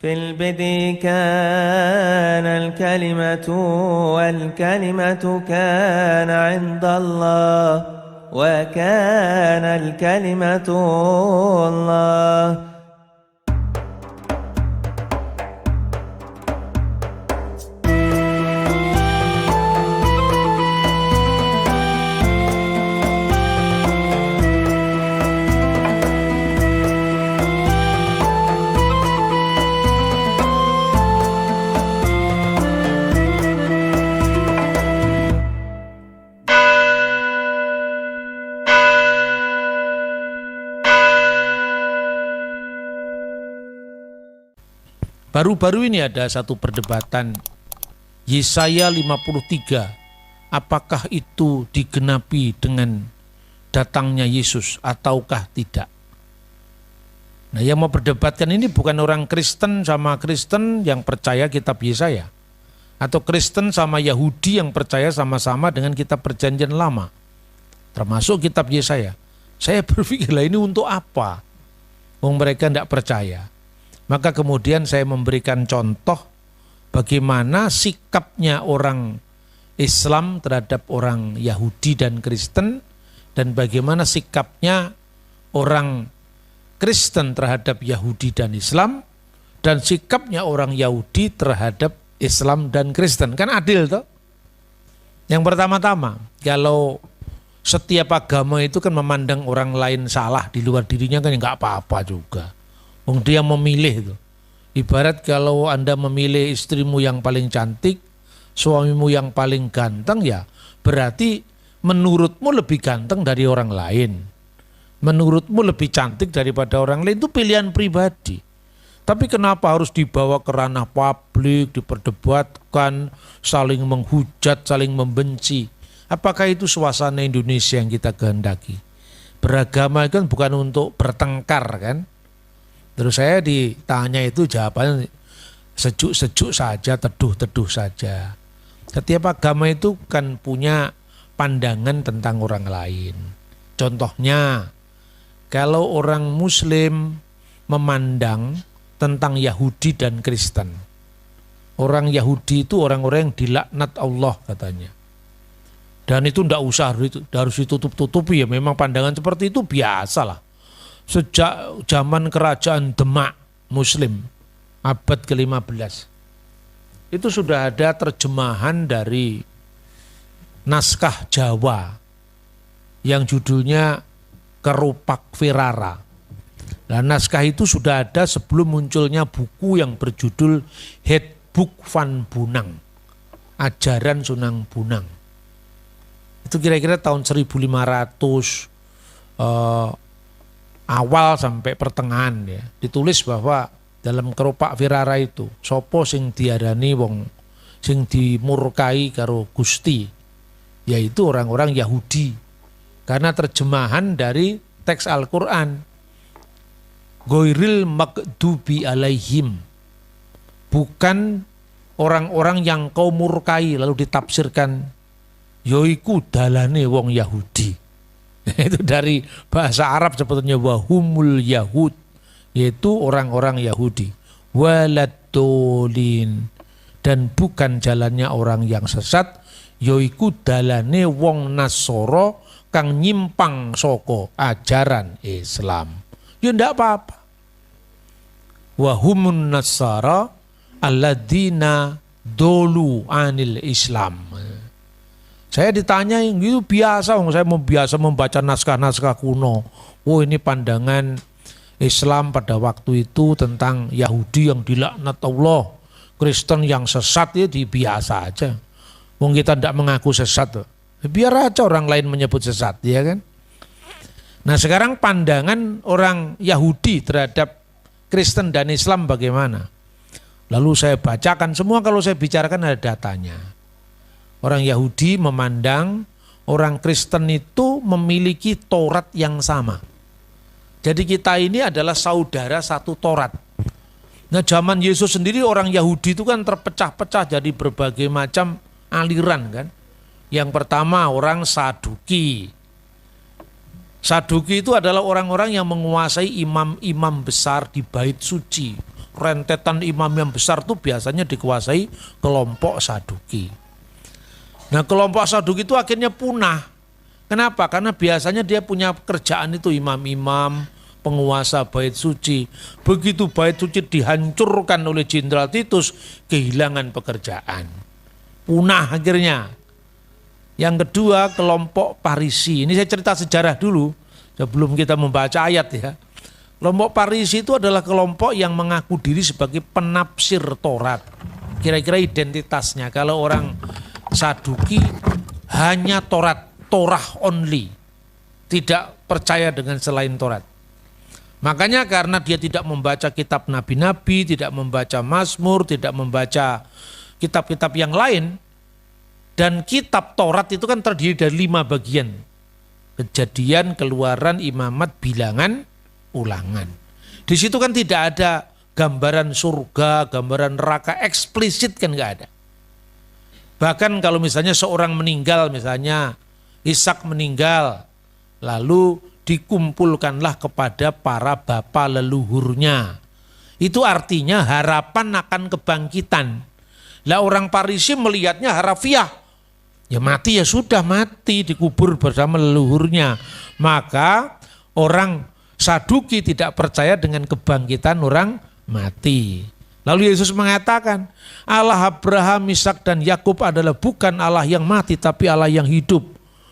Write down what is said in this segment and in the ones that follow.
في البدء كان الكلمة والكلمة كان عند الله وكان الكلمة الله. Baru-baru ini ada satu perdebatan Yesaya 53, apakah itu digenapi dengan datangnya Yesus ataukah tidak. Nah, yang mau berdebatkan ini bukan orang Kristen sama Kristen yang percaya kitab Yesaya, atau Kristen sama Yahudi yang percaya sama-sama dengan kitab Perjanjian Lama, termasuk kitab Yesaya. Saya berpikirlah ini untuk apa? Mereka tidak percaya. Maka kemudian saya memberikan contoh bagaimana sikapnya orang Islam terhadap orang Yahudi dan Kristen, dan bagaimana sikapnya orang Kristen terhadap Yahudi dan Islam, dan sikapnya orang Yahudi terhadap Islam dan Kristen. Kan adil toh? Yang pertama-tama, kalau setiap agama itu kan memandang orang lain salah di luar dirinya kan nggak apa-apa juga. Dia memilih tuh. Ibarat kalau Anda memilih istrimu yang paling cantik, suamimu yang paling ganteng, ya berarti menurutmu lebih ganteng dari orang lain. Menurutmu lebih cantik daripada orang lain, itu pilihan pribadi. Tapi kenapa harus dibawa ke ranah publik, diperdebatkan, saling menghujat, saling membenci? Apakah itu suasana Indonesia yang kita kehendaki? Beragama kan bukan untuk bertengkar kan? Terus saya ditanya itu jawabannya sejuk-sejuk saja, teduh-teduh saja. Setiap agama itu kan punya pandangan tentang orang lain. Contohnya, kalau orang Muslim memandang tentang Yahudi dan Kristen. Orang Yahudi itu orang-orang yang dilaknat Allah katanya. Dan itu tidak usah harus ditutup-tutupi ya, memang pandangan seperti itu biasalah. Sejak zaman kerajaan Demak Muslim abad ke-15 itu sudah ada terjemahan dari naskah Jawa yang judulnya Kerupak Wirara. Nah, naskah itu sudah ada sebelum munculnya buku yang berjudul Handboek van Bunang, Ajaran Sunan Bunang. Itu kira-kira tahun 1500 awal sampai pertengahan ya. Ditulis bahwa dalam Kerupak Wirara itu sopo sing diarani wong sing dimurkai karo Gusti, yaitu orang-orang Yahudi. Karena terjemahan dari teks Al-Qur'an. Ghairil maghdubi alaihim. Bukan orang-orang yang kau murkai, lalu ditafsirkan yoiku dalane wong Yahudi. Itu dari bahasa Arab sebetulnya wahumul Yahud, yaitu orang-orang Yahudi. Waladolin, dan bukan jalannya orang yang sesat, yoiku dalane wong Nasoro kang nyimpang soko ajaran Islam. Ya ndak apa-apa. Wahumun Nasara alladzina dolu anil Islam. Saya ditanya itu biasa, saya biasa membaca naskah-naskah kuno. Oh, ini pandangan Islam pada waktu itu tentang Yahudi yang dilaknat Allah, Kristen yang sesat, ya biasa aja. Wong kita tidak mengaku sesat, biar aja orang lain menyebut sesat, ya kan? Nah, sekarang pandangan orang Yahudi terhadap Kristen dan Islam bagaimana? Lalu saya bacakan semua, kalau saya bicarakan ada datanya. Orang Yahudi memandang orang Kristen itu memiliki Taurat yang sama. Jadi kita ini adalah saudara satu Taurat. Nah, zaman Yesus sendiri orang Yahudi itu kan terpecah-pecah jadi berbagai macam aliran kan. Yang pertama orang Saduki. Saduki itu adalah orang-orang yang menguasai imam-imam besar di bait suci. rentetan imam yang besar tuh biasanya dikuasai kelompok Saduki. Nah, kelompok Saduki itu akhirnya punah. Kenapa? Karena biasanya dia punya kerjaan itu imam-imam, penguasa bait suci. Begitu bait suci dihancurkan oleh Jenderal Titus, kehilangan pekerjaan. Punah akhirnya. Yang kedua, kelompok Parisi. Ini saya cerita sejarah dulu sebelum kita membaca ayat ya. Kelompok Parisi itu adalah kelompok yang mengaku diri sebagai penafsir Taurat. Kira-kira identitasnya, kalau orang Saduki hanya Torah only. Tidak percaya dengan selain Taurat. Makanya karena dia tidak membaca kitab nabi-nabi, tidak membaca Mazmur, tidak membaca kitab-kitab yang lain, dan kitab Taurat itu kan terdiri dari 5 bagian. Kejadian, Keluaran, Imamat, Bilangan, Ulangan. Di situ kan tidak ada gambaran surga, gambaran neraka eksplisit kan nggak ada. Bahkan kalau misalnya seorang meninggal, misalnya Ishak meninggal, lalu dikumpulkanlah kepada para bapa leluhurnya. Itu artinya harapan akan kebangkitan. Lah orang Parisi melihatnya harafiah. Ya mati ya sudah mati, dikubur bersama leluhurnya. Maka orang Saduki tidak percaya dengan kebangkitan orang mati. Lalu Yesus mengatakan, Allah Abraham, Ishak dan Yakub adalah bukan Allah yang mati tapi Allah yang hidup.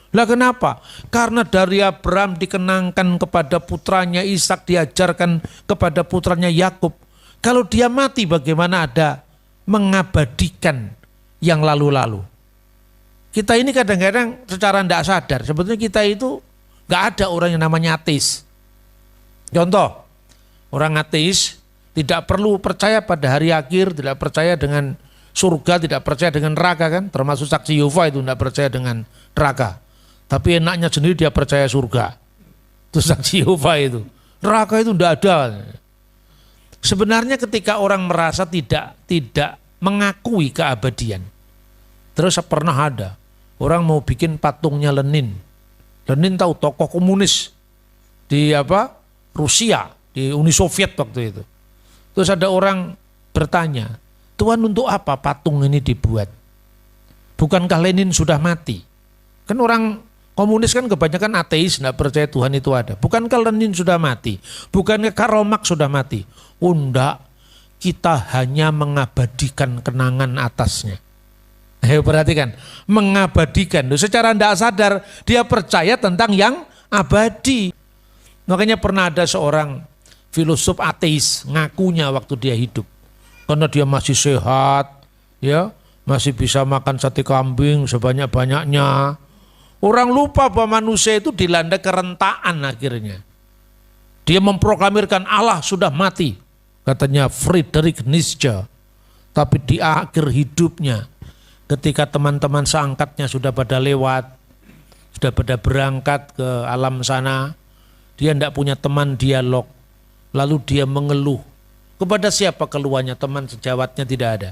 Lah kenapa? Karena dari Abraham dikenangkan kepada putranya, Ishak diajarkan kepada putranya Yakub. Kalau dia mati bagaimana ada mengabadikan yang lalu-lalu. Kita ini kadang-kadang secara tidak sadar, sebetulnya kita itu gak ada orang yang namanya ateis. Contoh, orang ateis tidak perlu percaya pada hari akhir, tidak percaya dengan surga, tidak percaya dengan neraka kan, termasuk saksi Yehova itu tidak percaya dengan neraka. Tapi enaknya sendiri dia percaya surga. Itu saksi Yehova itu. Neraka itu tidak ada. Sebenarnya ketika orang merasa tidak mengakui keabadian. Terus pernah ada orang mau bikin patungnya Lenin. Lenin tahu tokoh komunis di Rusia, di Uni Soviet waktu itu. Terus ada orang bertanya, Tuhan untuk apa patung ini dibuat? Bukankah Lenin sudah mati? Kan orang komunis kan kebanyakan ateis, tidak percaya Tuhan itu ada. Bukankah Lenin sudah mati? Bukankah Karl Marx sudah mati? Oh enggak, kita hanya mengabadikan kenangan atasnya. Ayo perhatikan, mengabadikan. Secara tidak sadar dia percaya tentang yang abadi. Makanya pernah ada seorang filosof ateis ngakunya waktu dia hidup. Karena dia masih sehat, ya, masih bisa makan sate kambing sebanyak-banyaknya. Orang lupa bahwa manusia itu dilanda kerentaan akhirnya. Dia memproklamirkan Allah sudah mati, katanya Friedrich Nietzsche. Tapi di akhir hidupnya, ketika teman-teman seangkatnya sudah pada lewat, sudah pada berangkat ke alam sana, dia tidak punya teman dialog. Lalu dia mengeluh. Kepada siapa keluhannya? Teman sejawatnya tidak ada.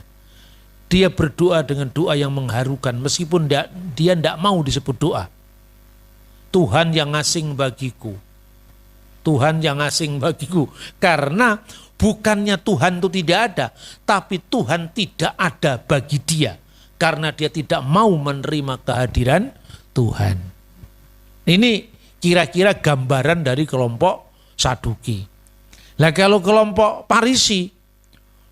Dia berdoa dengan doa yang mengharukan meskipun dia tidak mau disebut doa. Tuhan yang asing bagiku. Tuhan yang asing bagiku. Karena bukannya Tuhan itu tidak ada, tapi Tuhan tidak ada bagi dia. Karena dia tidak mau menerima kehadiran Tuhan. Ini kira-kira gambaran dari kelompok Saduki. Nah kalau kelompok Parisi,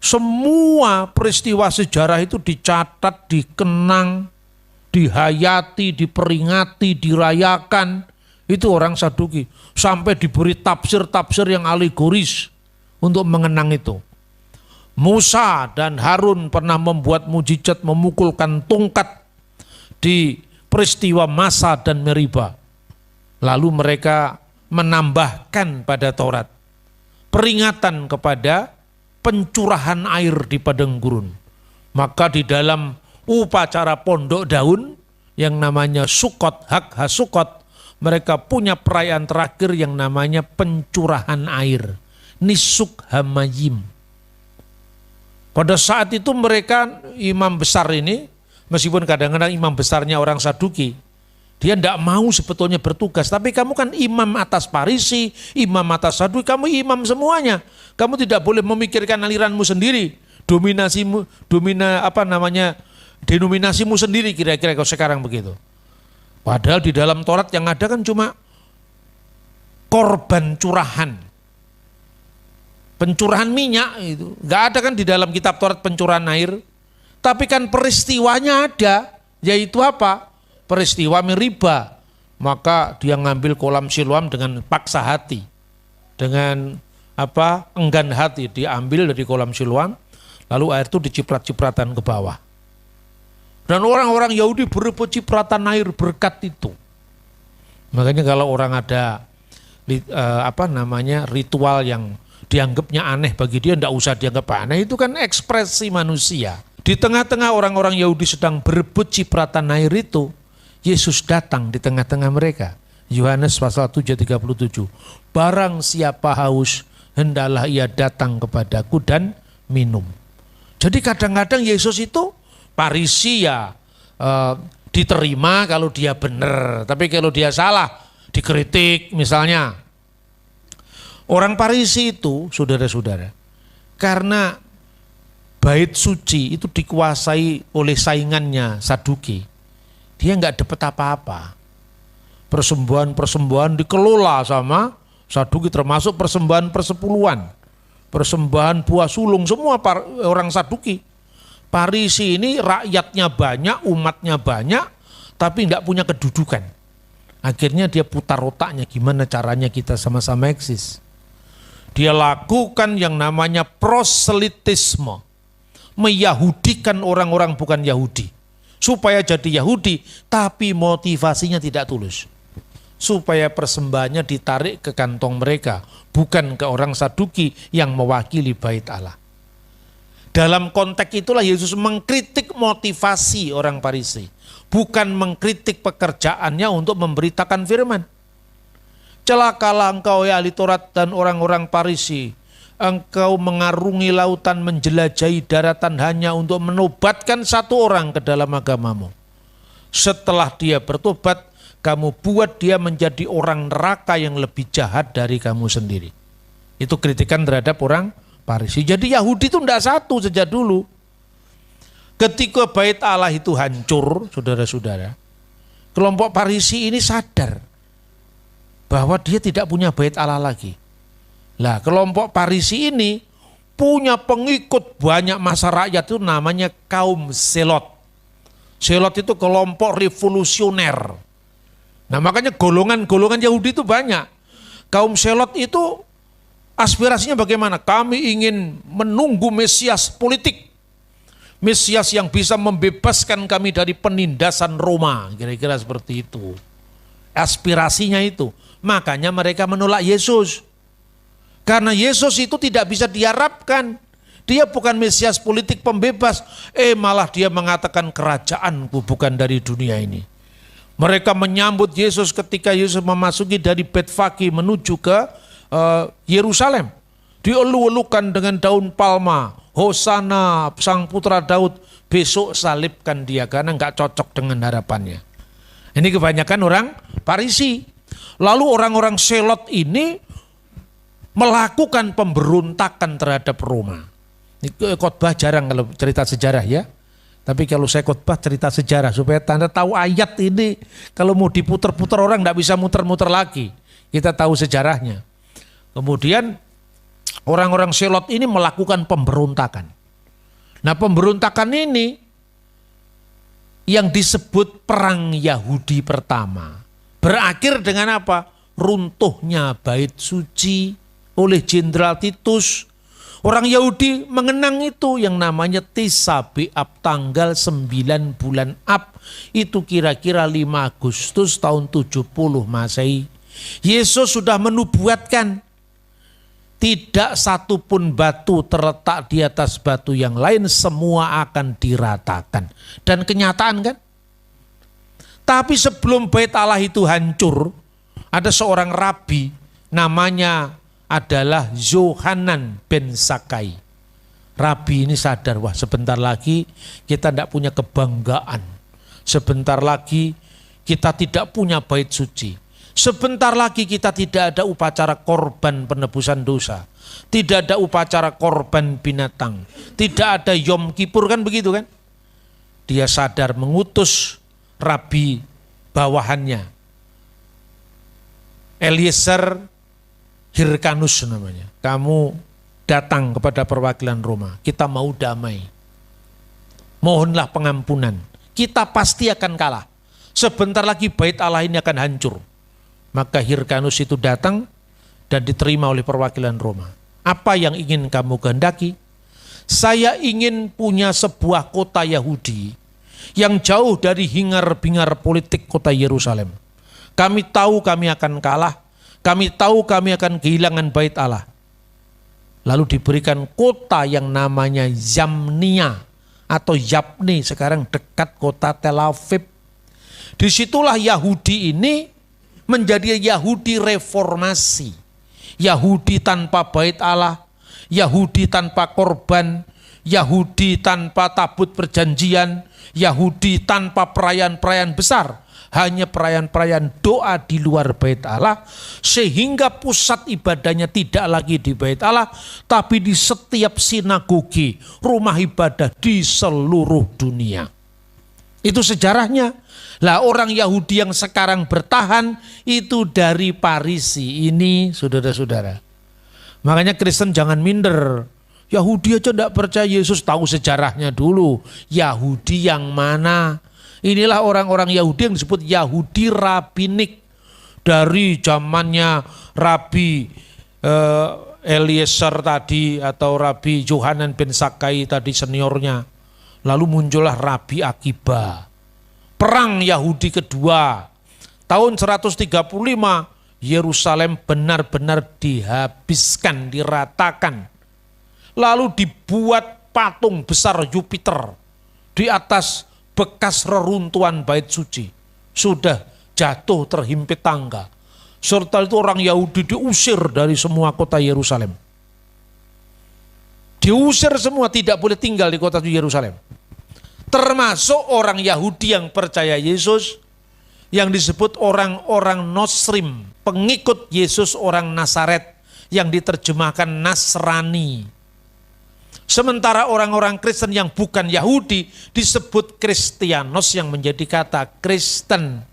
semua peristiwa sejarah itu dicatat, dikenang, dihayati, diperingati, dirayakan. Itu orang Saduki. Sampai diberi tafsir-tafsir yang alegoris untuk mengenang itu. Musa dan Harun pernah membuat mujizat memukulkan tongkat di peristiwa Masa dan Meriba. Lalu mereka menambahkan pada Taurat peringatan kepada pencurahan air di padang gurun. Maka di dalam upacara pondok daun yang namanya Sukot, Hak Hasukot, mereka punya perayaan terakhir yang namanya pencurahan air, Nisuk Hamayim. Pada saat itu mereka imam besar ini, meskipun kadang-kadang imam besarnya orang Saduki, Dia tidak mau sebetulnya bertugas. Tapi kamu kan imam atas Farisi, imam atas Saduki, kamu imam semuanya. Kamu tidak boleh memikirkan aliranmu sendiri, denominasimu sendiri kira-kira kalau sekarang begitu. Padahal di dalam Taurat yang ada kan cuma korban curahan. Pencurahan minyak itu. Enggak ada kan di dalam kitab Taurat pencurahan air. Tapi kan peristiwanya ada, yaitu apa? Peristiwa Meriba. Maka dia ngambil kolam Siloam dengan paksa hati. Dengan enggan hati, diambil dari kolam Siloam, lalu air itu diciprat-cipratan ke bawah. Dan orang-orang Yahudi berebut cipratan air berkat itu. Makanya kalau orang ada ritual yang dianggapnya aneh bagi dia, tidak usah dianggap aneh, itu kan ekspresi manusia. Di tengah-tengah orang-orang Yahudi sedang berebut cipratan air itu, Yesus datang di tengah-tengah mereka. Yohanes pasal 7:37. Barang siapa haus, hendaklah ia datang kepadaku dan minum. Jadi kadang-kadang Yesus itu Farisi ya diterima kalau dia benar, tapi kalau dia salah dikritik misalnya. Orang Farisi itu, saudara-saudara, karena bait suci itu dikuasai oleh saingannya Saduki, dia nggak dapat apa-apa. Persembahan-persembahan dikelola sama Saduki, termasuk persembahan persepuluhan, persembahan buah sulung, semua orang Saduki. Farisi ini rakyatnya banyak, umatnya banyak, tapi tidak punya kedudukan. Akhirnya dia putar otaknya, gimana caranya kita sama-sama eksis. Dia lakukan yang namanya proselitisme, meyahudikan orang-orang bukan Yahudi, supaya jadi Yahudi, tapi motivasinya tidak tulus. Supaya persembahannya ditarik ke kantong mereka, bukan ke orang Saduki yang mewakili bait Allah. Dalam konteks itulah Yesus mengkritik motivasi orang Farisi, bukan mengkritik pekerjaannya untuk memberitakan firman. Celakalah engkau ya ahli Taurat dan orang-orang Farisi, engkau mengarungi lautan, menjelajahi daratan hanya untuk menobatkan satu orang ke dalam agamamu. Setelah dia bertobat, kamu buat dia menjadi orang neraka yang lebih jahat dari kamu sendiri. Itu kritikan terhadap orang Farisi. Jadi Yahudi itu tidak satu sejak dulu. Ketika bait Allah itu hancur, saudara-saudara, kelompok Farisi ini sadar bahwa dia tidak punya bait Allah lagi. Lah, kelompok Farisi ini punya pengikut banyak masa rakyat, itu namanya kaum Selot. Selot itu kelompok revolusioner. Nah, makanya golongan-golongan Yahudi itu banyak. Kaum Selot itu aspirasinya bagaimana? Kami ingin menunggu Mesias politik. Mesias yang bisa membebaskan kami dari penindasan Roma. Kira-kira seperti itu. Aspirasinya itu. Makanya mereka menolak Yesus. Karena Yesus itu tidak bisa diharapkan. Dia bukan Mesias politik pembebas. Malah dia mengatakan kerajaanku bukan dari dunia ini. Mereka menyambut Yesus ketika Yesus memasuki dari Betfage menuju ke Yerusalem, dielu-elukan dengan daun palma, Hosana sang putra Daud, besok salibkan dia, karena nggak cocok dengan harapannya. Ini kebanyakan orang Farisi. Lalu orang-orang Selot ini melakukan pemberontakan terhadap Roma. Ini khotbah jarang kalau cerita sejarah ya, tapi kalau saya khotbah cerita sejarah supaya Anda tahu ayat ini. Kalau mau diputer-puter orang nggak bisa muter-muter lagi, kita tahu sejarahnya. Kemudian orang-orang Selot ini melakukan pemberontakan. Nah, pemberontakan ini yang disebut perang Yahudi pertama. Berakhir dengan apa? Runtuhnya bait suci oleh Jenderal Titus. Orang Yahudi mengenang itu yang namanya Tis'a B'Av, tanggal 9 bulan Ab. Itu kira-kira 5 Agustus tahun 70 Masehi. Yesus sudah menubuatkan tidak satu pun batu terletak di atas batu yang lain, semua akan diratakan. Dan kenyataan kan? Tapi sebelum bait Allah itu hancur, ada seorang rabi namanya adalah Yohanan ben Zakkai. Rabi ini sadar, wah sebentar lagi kita tidak punya kebanggaan. Sebentar lagi kita tidak punya bait suci. Sebentar lagi kita tidak ada upacara korban penebusan dosa. Tidak ada upacara korban binatang. Tidak ada Yom Kippur, kan begitu kan? Dia sadar mengutus rabi bawahannya. Eliezer Hyrcanus namanya. Kamu datang kepada perwakilan Roma. Kita mau damai. Mohonlah pengampunan. Kita pasti akan kalah. Sebentar lagi bait Allah ini akan hancur. Maka Hyrcanus itu datang dan diterima oleh perwakilan Roma. Apa yang ingin kamu kehendaki? Saya ingin punya sebuah kota Yahudi yang jauh dari hingar-bingar politik kota Yerusalem. Kami tahu kami akan kalah. Kami tahu kami akan kehilangan bait Allah. Lalu diberikan kota yang namanya Yamnia atau Yapni, sekarang dekat kota Tel Aviv. Disitulah Yahudi ini menjadi Yahudi reformasi. Yahudi tanpa bait Allah, Yahudi tanpa korban, Yahudi tanpa tabut perjanjian, Yahudi tanpa perayaan-perayaan besar. Hanya perayaan-perayaan doa di luar bait Allah, sehingga pusat ibadahnya tidak lagi di bait Allah, tapi di setiap sinagogi, rumah ibadah di seluruh dunia. Itu sejarahnya. Lah orang Yahudi yang sekarang bertahan itu dari Parisi ini, saudara-saudara. Makanya Kristen jangan minder. Yahudi aja tidak percaya Yesus, tahu sejarahnya dulu. Yahudi yang mana? Inilah orang-orang Yahudi yang disebut Yahudi Rabinik. Dari zamannya Rabi Eliezer tadi atau Rabi Yohanan bin Zakkai tadi seniornya. Lalu muncullah Rabi Akiba. Perang Yahudi kedua. Tahun 135 Yerusalem benar-benar dihabiskan, diratakan. Lalu dibuat patung besar Jupiter di atas bekas reruntuhan bait suci. Sudah jatuh terhimpit tangga. Serta itu orang Yahudi diusir dari semua kota Yerusalem. Diusir semua, tidak boleh tinggal di kota Yerusalem. Termasuk orang Yahudi yang percaya Yesus, yang disebut orang-orang Nosrim, pengikut Yesus orang Nazaret, yang diterjemahkan Nasrani. Sementara orang-orang Kristen yang bukan Yahudi disebut Kristianos, yang menjadi kata Kristen.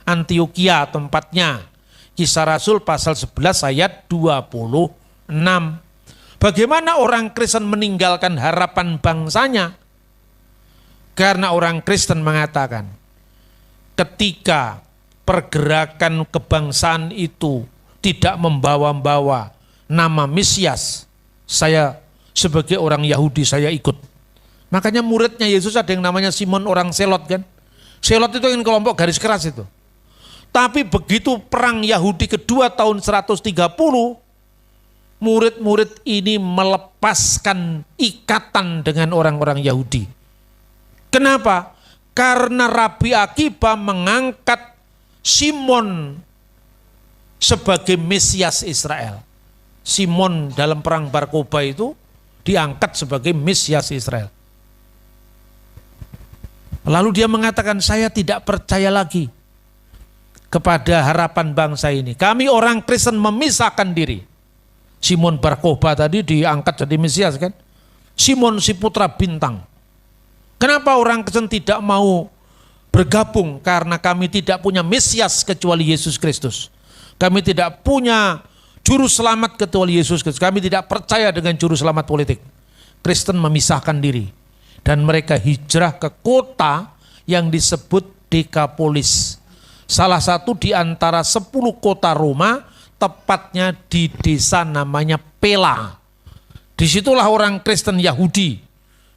Antioquia tempatnya. Kisah Rasul pasal 11 ayat 26. Bagaimana orang Kristen meninggalkan harapan bangsanya? Karena orang Kristen mengatakan, ketika pergerakan kebangsaan itu tidak membawa-bawa nama Mesias, saya sebagai orang Yahudi saya ikut. Makanya muridnya Yesus ada yang namanya Simon orang Selot kan. Selot itu yang kelompok garis keras itu. Tapi begitu perang Yahudi kedua tahun 130, murid-murid ini melepaskan ikatan dengan orang-orang Yahudi. Kenapa? Karena Rabi Akiba mengangkat Simon sebagai Mesias Israel. Simon dalam perang Bar Kokhba itu diangkat sebagai Mesias Israel. Lalu dia mengatakan, saya tidak percaya lagi kepada harapan bangsa ini. Kami orang Kristen memisahkan diri. Simon Bar Kokhba tadi diangkat jadi Mesias kan. Simon si putra bintang. Kenapa orang Kristen tidak mau bergabung? Karena kami tidak punya Mesias kecuali Yesus Kristus. Kami tidak punya juru selamat kecuali Yesus Kristus. Kami tidak percaya dengan juru selamat politik. Kristen memisahkan diri. Dan mereka hijrah ke kota yang disebut Dekapolis. Salah satu di antara 10 kota Roma, tepatnya di desa namanya Pela. Disitulah orang Kristen Yahudi.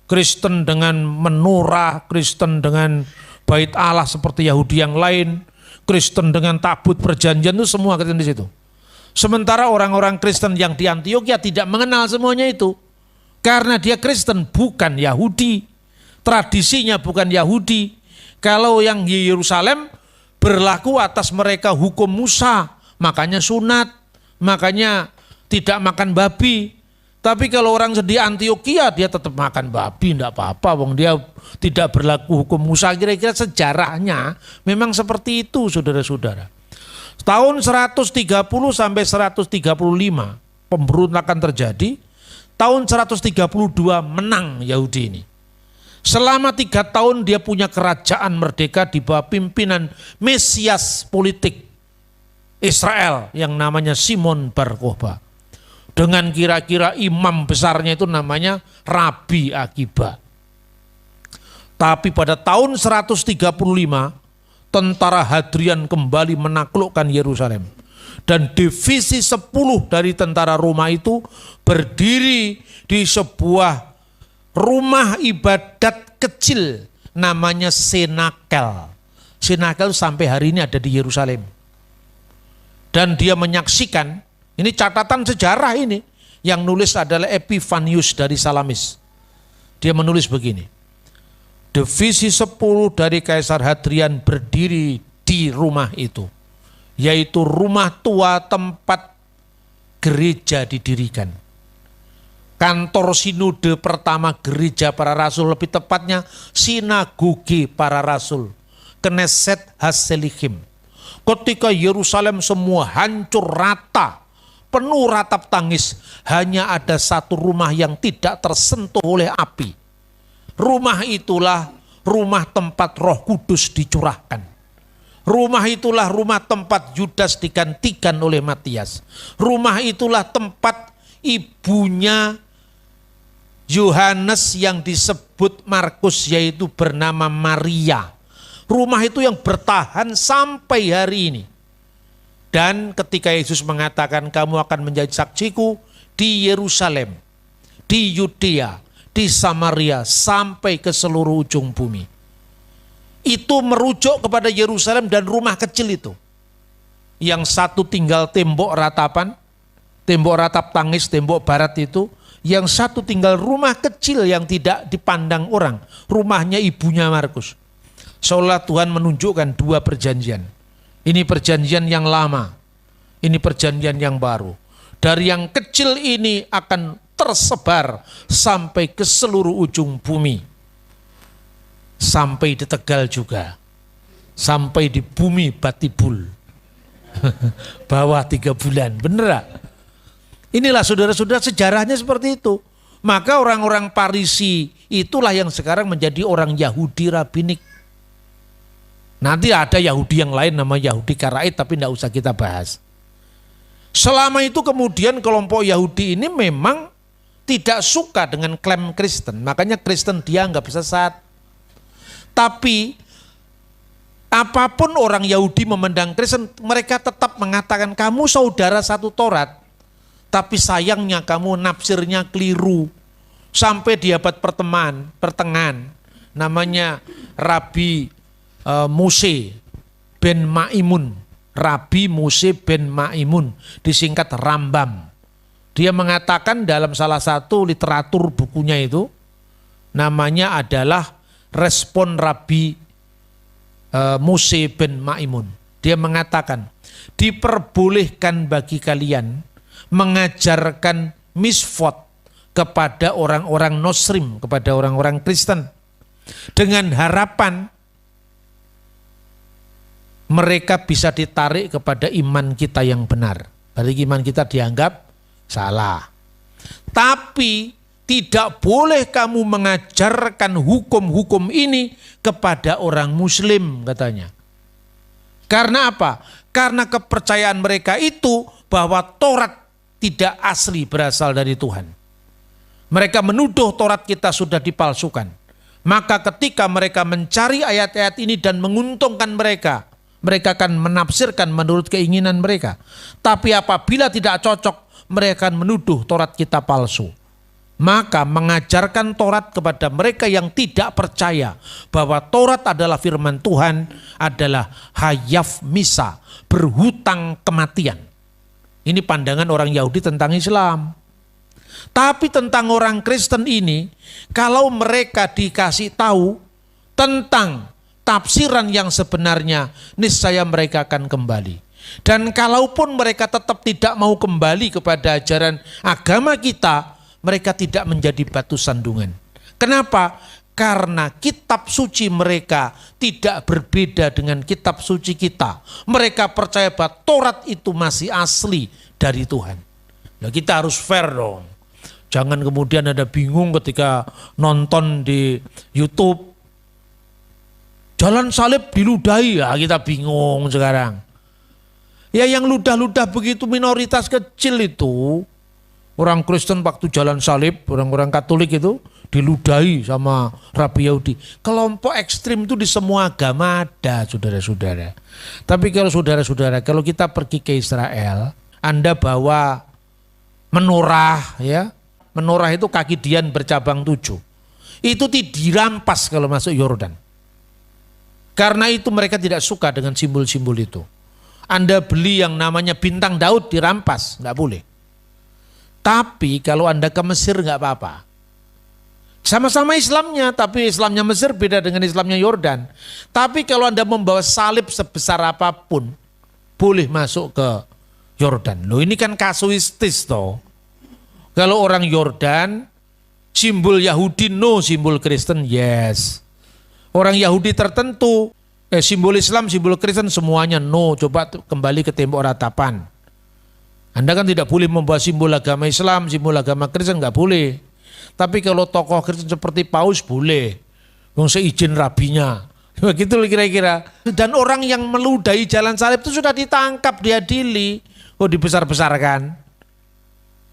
Kristen dengan menorah, Kristen dengan bait Allah seperti Yahudi yang lain, Kristen dengan tabut perjanjian, itu semua Kristen di situ. Sementara orang-orang Kristen yang di Antioquia tidak mengenal semuanya itu. Karena dia Kristen bukan Yahudi. Tradisinya bukan Yahudi. Kalau yang di Yerusalem berlaku atas mereka hukum Musa. Makanya sunat. Makanya tidak makan babi. Tapi kalau orang di Antioquia dia tetap makan babi, tidak apa-apa, wong dia tidak berlaku hukum Musa. Kira-kira sejarahnya memang seperti itu, saudara-saudara. Tahun 130 sampai 135 pemberontakan terjadi. Tahun 132 menang Yahudi ini. Selama 3 tahun dia punya kerajaan merdeka di bawah pimpinan Mesias politik Israel yang namanya Simon Bar Kokhba. Dengan kira-kira imam besarnya itu namanya Rabi Akiba. Tapi pada tahun 135 tentara Hadrian kembali menaklukkan Yerusalem. Dan divisi 10 dari tentara Roma itu berdiri di sebuah rumah ibadat kecil namanya Senakel. Senakel sampai hari ini ada di Yerusalem. Dan dia menyaksikan, ini catatan sejarah ini, yang nulis adalah Epifanius dari Salamis. Dia menulis begini, divisi 10 dari Kaisar Hadrian berdiri di rumah itu, yaitu rumah tua tempat gereja didirikan. Kantor sinode pertama gereja para rasul, lebih tepatnya sinagoge para rasul, Knesset Haselichim. Ketika Yerusalem semua hancur rata, penuh ratap tangis, hanya ada satu rumah yang tidak tersentuh oleh api. Rumah itulah rumah tempat Roh Kudus dicurahkan. Rumah itulah rumah tempat Yudas digantikan oleh Matias. Rumah itulah tempat ibunya Yohanes yang disebut Markus, yaitu bernama Maria. Rumah itu yang bertahan sampai hari ini. Dan ketika Yesus mengatakan kamu akan menjadi saksiku di Yerusalem, di Yudea, di Samaria, sampai ke seluruh ujung bumi. Itu merujuk kepada Yerusalem dan rumah kecil itu. Yang satu tinggal tembok ratapan, tembok ratap tangis, tembok barat itu. Yang satu tinggal rumah kecil yang tidak dipandang orang. Rumahnya ibunya Markus. Seolah Tuhan menunjukkan 2 perjanjian. Ini perjanjian yang lama, ini perjanjian yang baru. Dari yang kecil ini akan tersebar sampai ke seluruh ujung bumi. Sampai di Tegal juga. Sampai di bumi Batibul. Bawah 3 bulan, bener gak? Inilah saudara-saudara sejarahnya seperti itu. Maka orang-orang Parisi itulah yang sekarang menjadi orang Yahudi rabbinik. Nanti ada Yahudi yang lain nama Yahudi Karaid, tapi tidak usah kita bahas. Selama itu kemudian kelompok Yahudi ini memang tidak suka dengan klaim Kristen. Makanya Kristen dianggap sesat. Tapi apapun orang Yahudi memandang Kristen, mereka tetap mengatakan kamu saudara satu Taurat. Tapi sayangnya kamu nafsirnya keliru. Sampai di abad pertengahan namanya Rabi Mose ben Maimun, Rabi Mose ben Maimun, disingkat Rambam. Dia mengatakan dalam salah satu literatur bukunya itu, namanya adalah Respon Rabi Mose ben Maimun. Dia mengatakan, diperbolehkan bagi kalian mengajarkan misfot kepada orang-orang Nosrim, kepada orang-orang Kristen, dengan harapan mereka bisa ditarik kepada iman kita yang benar. Berarti iman kita dianggap salah. Tapi tidak boleh kamu mengajarkan hukum-hukum ini kepada orang Muslim, katanya. Karena apa? Karena kepercayaan mereka itu bahwa Taurat tidak asli berasal dari Tuhan. Mereka menuduh Taurat kita sudah dipalsukan. Maka ketika mereka mencari ayat-ayat ini dan menguntungkan mereka, mereka akan menafsirkan menurut keinginan mereka. Tapi apabila tidak cocok, mereka akan menuduh Taurat kita palsu. Maka mengajarkan Taurat kepada mereka yang tidak percaya bahwa Taurat adalah firman Tuhan adalah hayaf misa, berhutang kematian. Ini pandangan orang Yahudi tentang Islam. Tapi tentang orang Kristen ini, kalau mereka dikasih tahu tentang tafsiran yang sebenarnya, niscaya mereka akan kembali. Dan kalaupun mereka tetap tidak mau kembali kepada ajaran agama kita, mereka tidak menjadi batu sandungan. Kenapa? Karena kitab suci mereka tidak berbeda dengan kitab suci kita. Mereka percaya bahwa Taurat itu masih asli dari Tuhan. Nah, kita harus fair dong. Jangan kemudian ada bingung ketika nonton di YouTube. Jalan salib diludahi, ya kita bingung sekarang. Ya yang ludah-ludah begitu minoritas kecil itu. Orang Kristen waktu jalan salib, orang-orang Katolik itu diludahi sama Rabi Yahudi. Kelompok ekstrim itu di semua agama ada, saudara-saudara. Tapi kalau saudara-saudara, kalau kita pergi ke Israel, Anda bawa menorah, ya, menorah itu kaki Dian bercabang 7. Itu dirampas kalau masuk Yordan. Karena itu mereka tidak suka dengan simbol-simbol itu. Anda beli yang namanya bintang Daud dirampas, nggak boleh. Tapi kalau Anda ke Mesir nggak apa-apa. Sama-sama Islamnya, tapi Islamnya Mesir beda dengan Islamnya Yordan. Tapi kalau Anda membawa salib sebesar apapun, boleh masuk ke Yordan. Loh ini kan kasuistis toh. Kalau orang Yordan, simbol Yahudi no, simbol Kristen yes. Orang Yahudi tertentu, simbol Islam, simbol Kristen semuanya no. Coba kembali ke tembok ratapan. Anda kan tidak boleh membawa simbol agama Islam, simbol agama Kristen nggak boleh. Tapi kalau tokoh Kristen seperti Paus boleh, yang seizin rabinya, begitu kira-kira. Dan orang yang meludahi jalan salib itu sudah ditangkap, diadili, dibesar-besarkan.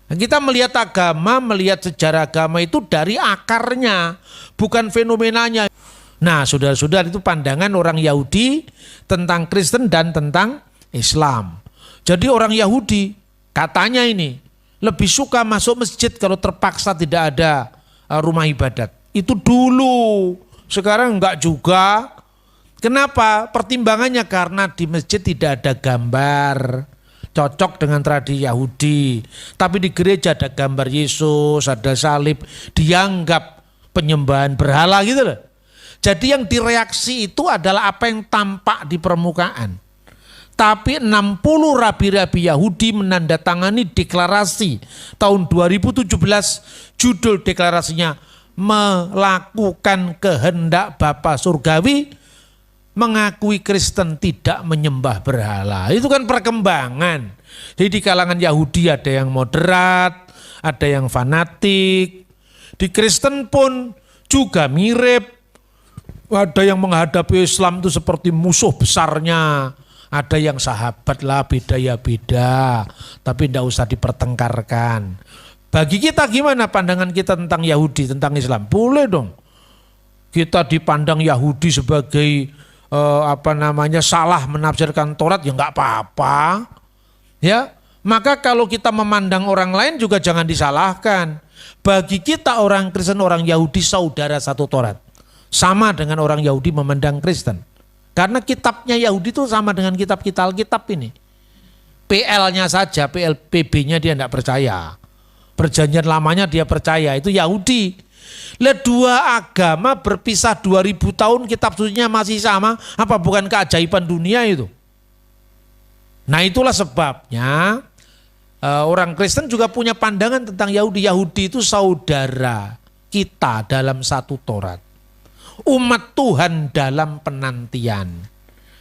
Nah, kita melihat agama, melihat sejarah agama itu dari akarnya, bukan fenomenanya. Nah, saudara-saudara, itu pandangan orang Yahudi tentang Kristen dan tentang Islam. Jadi orang Yahudi katanya ini lebih suka masuk masjid kalau terpaksa tidak ada rumah ibadat. Itu dulu, sekarang enggak juga. Kenapa? Pertimbangannya karena di masjid tidak ada gambar, cocok dengan tradisi Yahudi. Tapi di gereja ada gambar Yesus, ada salib, dianggap penyembahan berhala gitu loh. Jadi yang direaksi itu adalah apa yang tampak di permukaan. Tapi 60 rabi-rabi Yahudi menandatangani deklarasi tahun 2017, judul deklarasinya melakukan kehendak Bapa Surgawi, mengakui Kristen tidak menyembah berhala. Itu kan perkembangan. Jadi di kalangan Yahudi ada yang moderat, ada yang fanatik. Di Kristen pun juga mirip. Ada yang menghadapi Islam itu seperti musuh besarnya. Ada yang sahabat lah, beda ya beda. Tapi tidak usah dipertengkarkan. Bagi kita gimana pandangan kita tentang Yahudi, tentang Islam? Boleh dong. Kita dipandang Yahudi sebagai salah menafsirkan Taurat, ya nggak apa-apa. Ya, maka kalau kita memandang orang lain juga jangan disalahkan. Bagi kita orang Kristen, orang Yahudi saudara satu Taurat. Sama dengan orang Yahudi memandang Kristen. Karena kitabnya Yahudi itu sama dengan kitab kita Alkitab ini. PL-nya saja, PB-nya dia tidak percaya. Perjanjian lamanya dia percaya, itu Yahudi. Dua agama berpisah 2000 tahun, kitab sucinya masih sama, apa bukan keajaiban dunia itu? Nah itulah sebabnya orang Kristen juga punya pandangan tentang Yahudi. Yahudi itu saudara kita dalam satu Taurat. Umat Tuhan dalam penantian.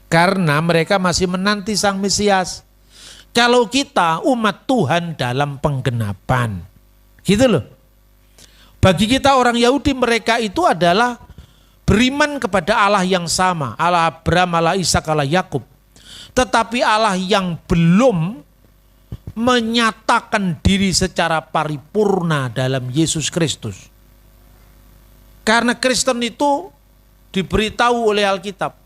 Karena mereka masih menanti Sang Mesias. Kalau kita umat Tuhan dalam penggenapan. Gitu loh. Bagi kita orang Yahudi, mereka itu adalah beriman kepada Allah yang sama. Allah Abraham, Allah Ishak, Allah Yakub. Tetapi Allah yang belum menyatakan diri secara paripurna dalam Yesus Kristus. Karena Kristen itu diberitahu oleh Alkitab,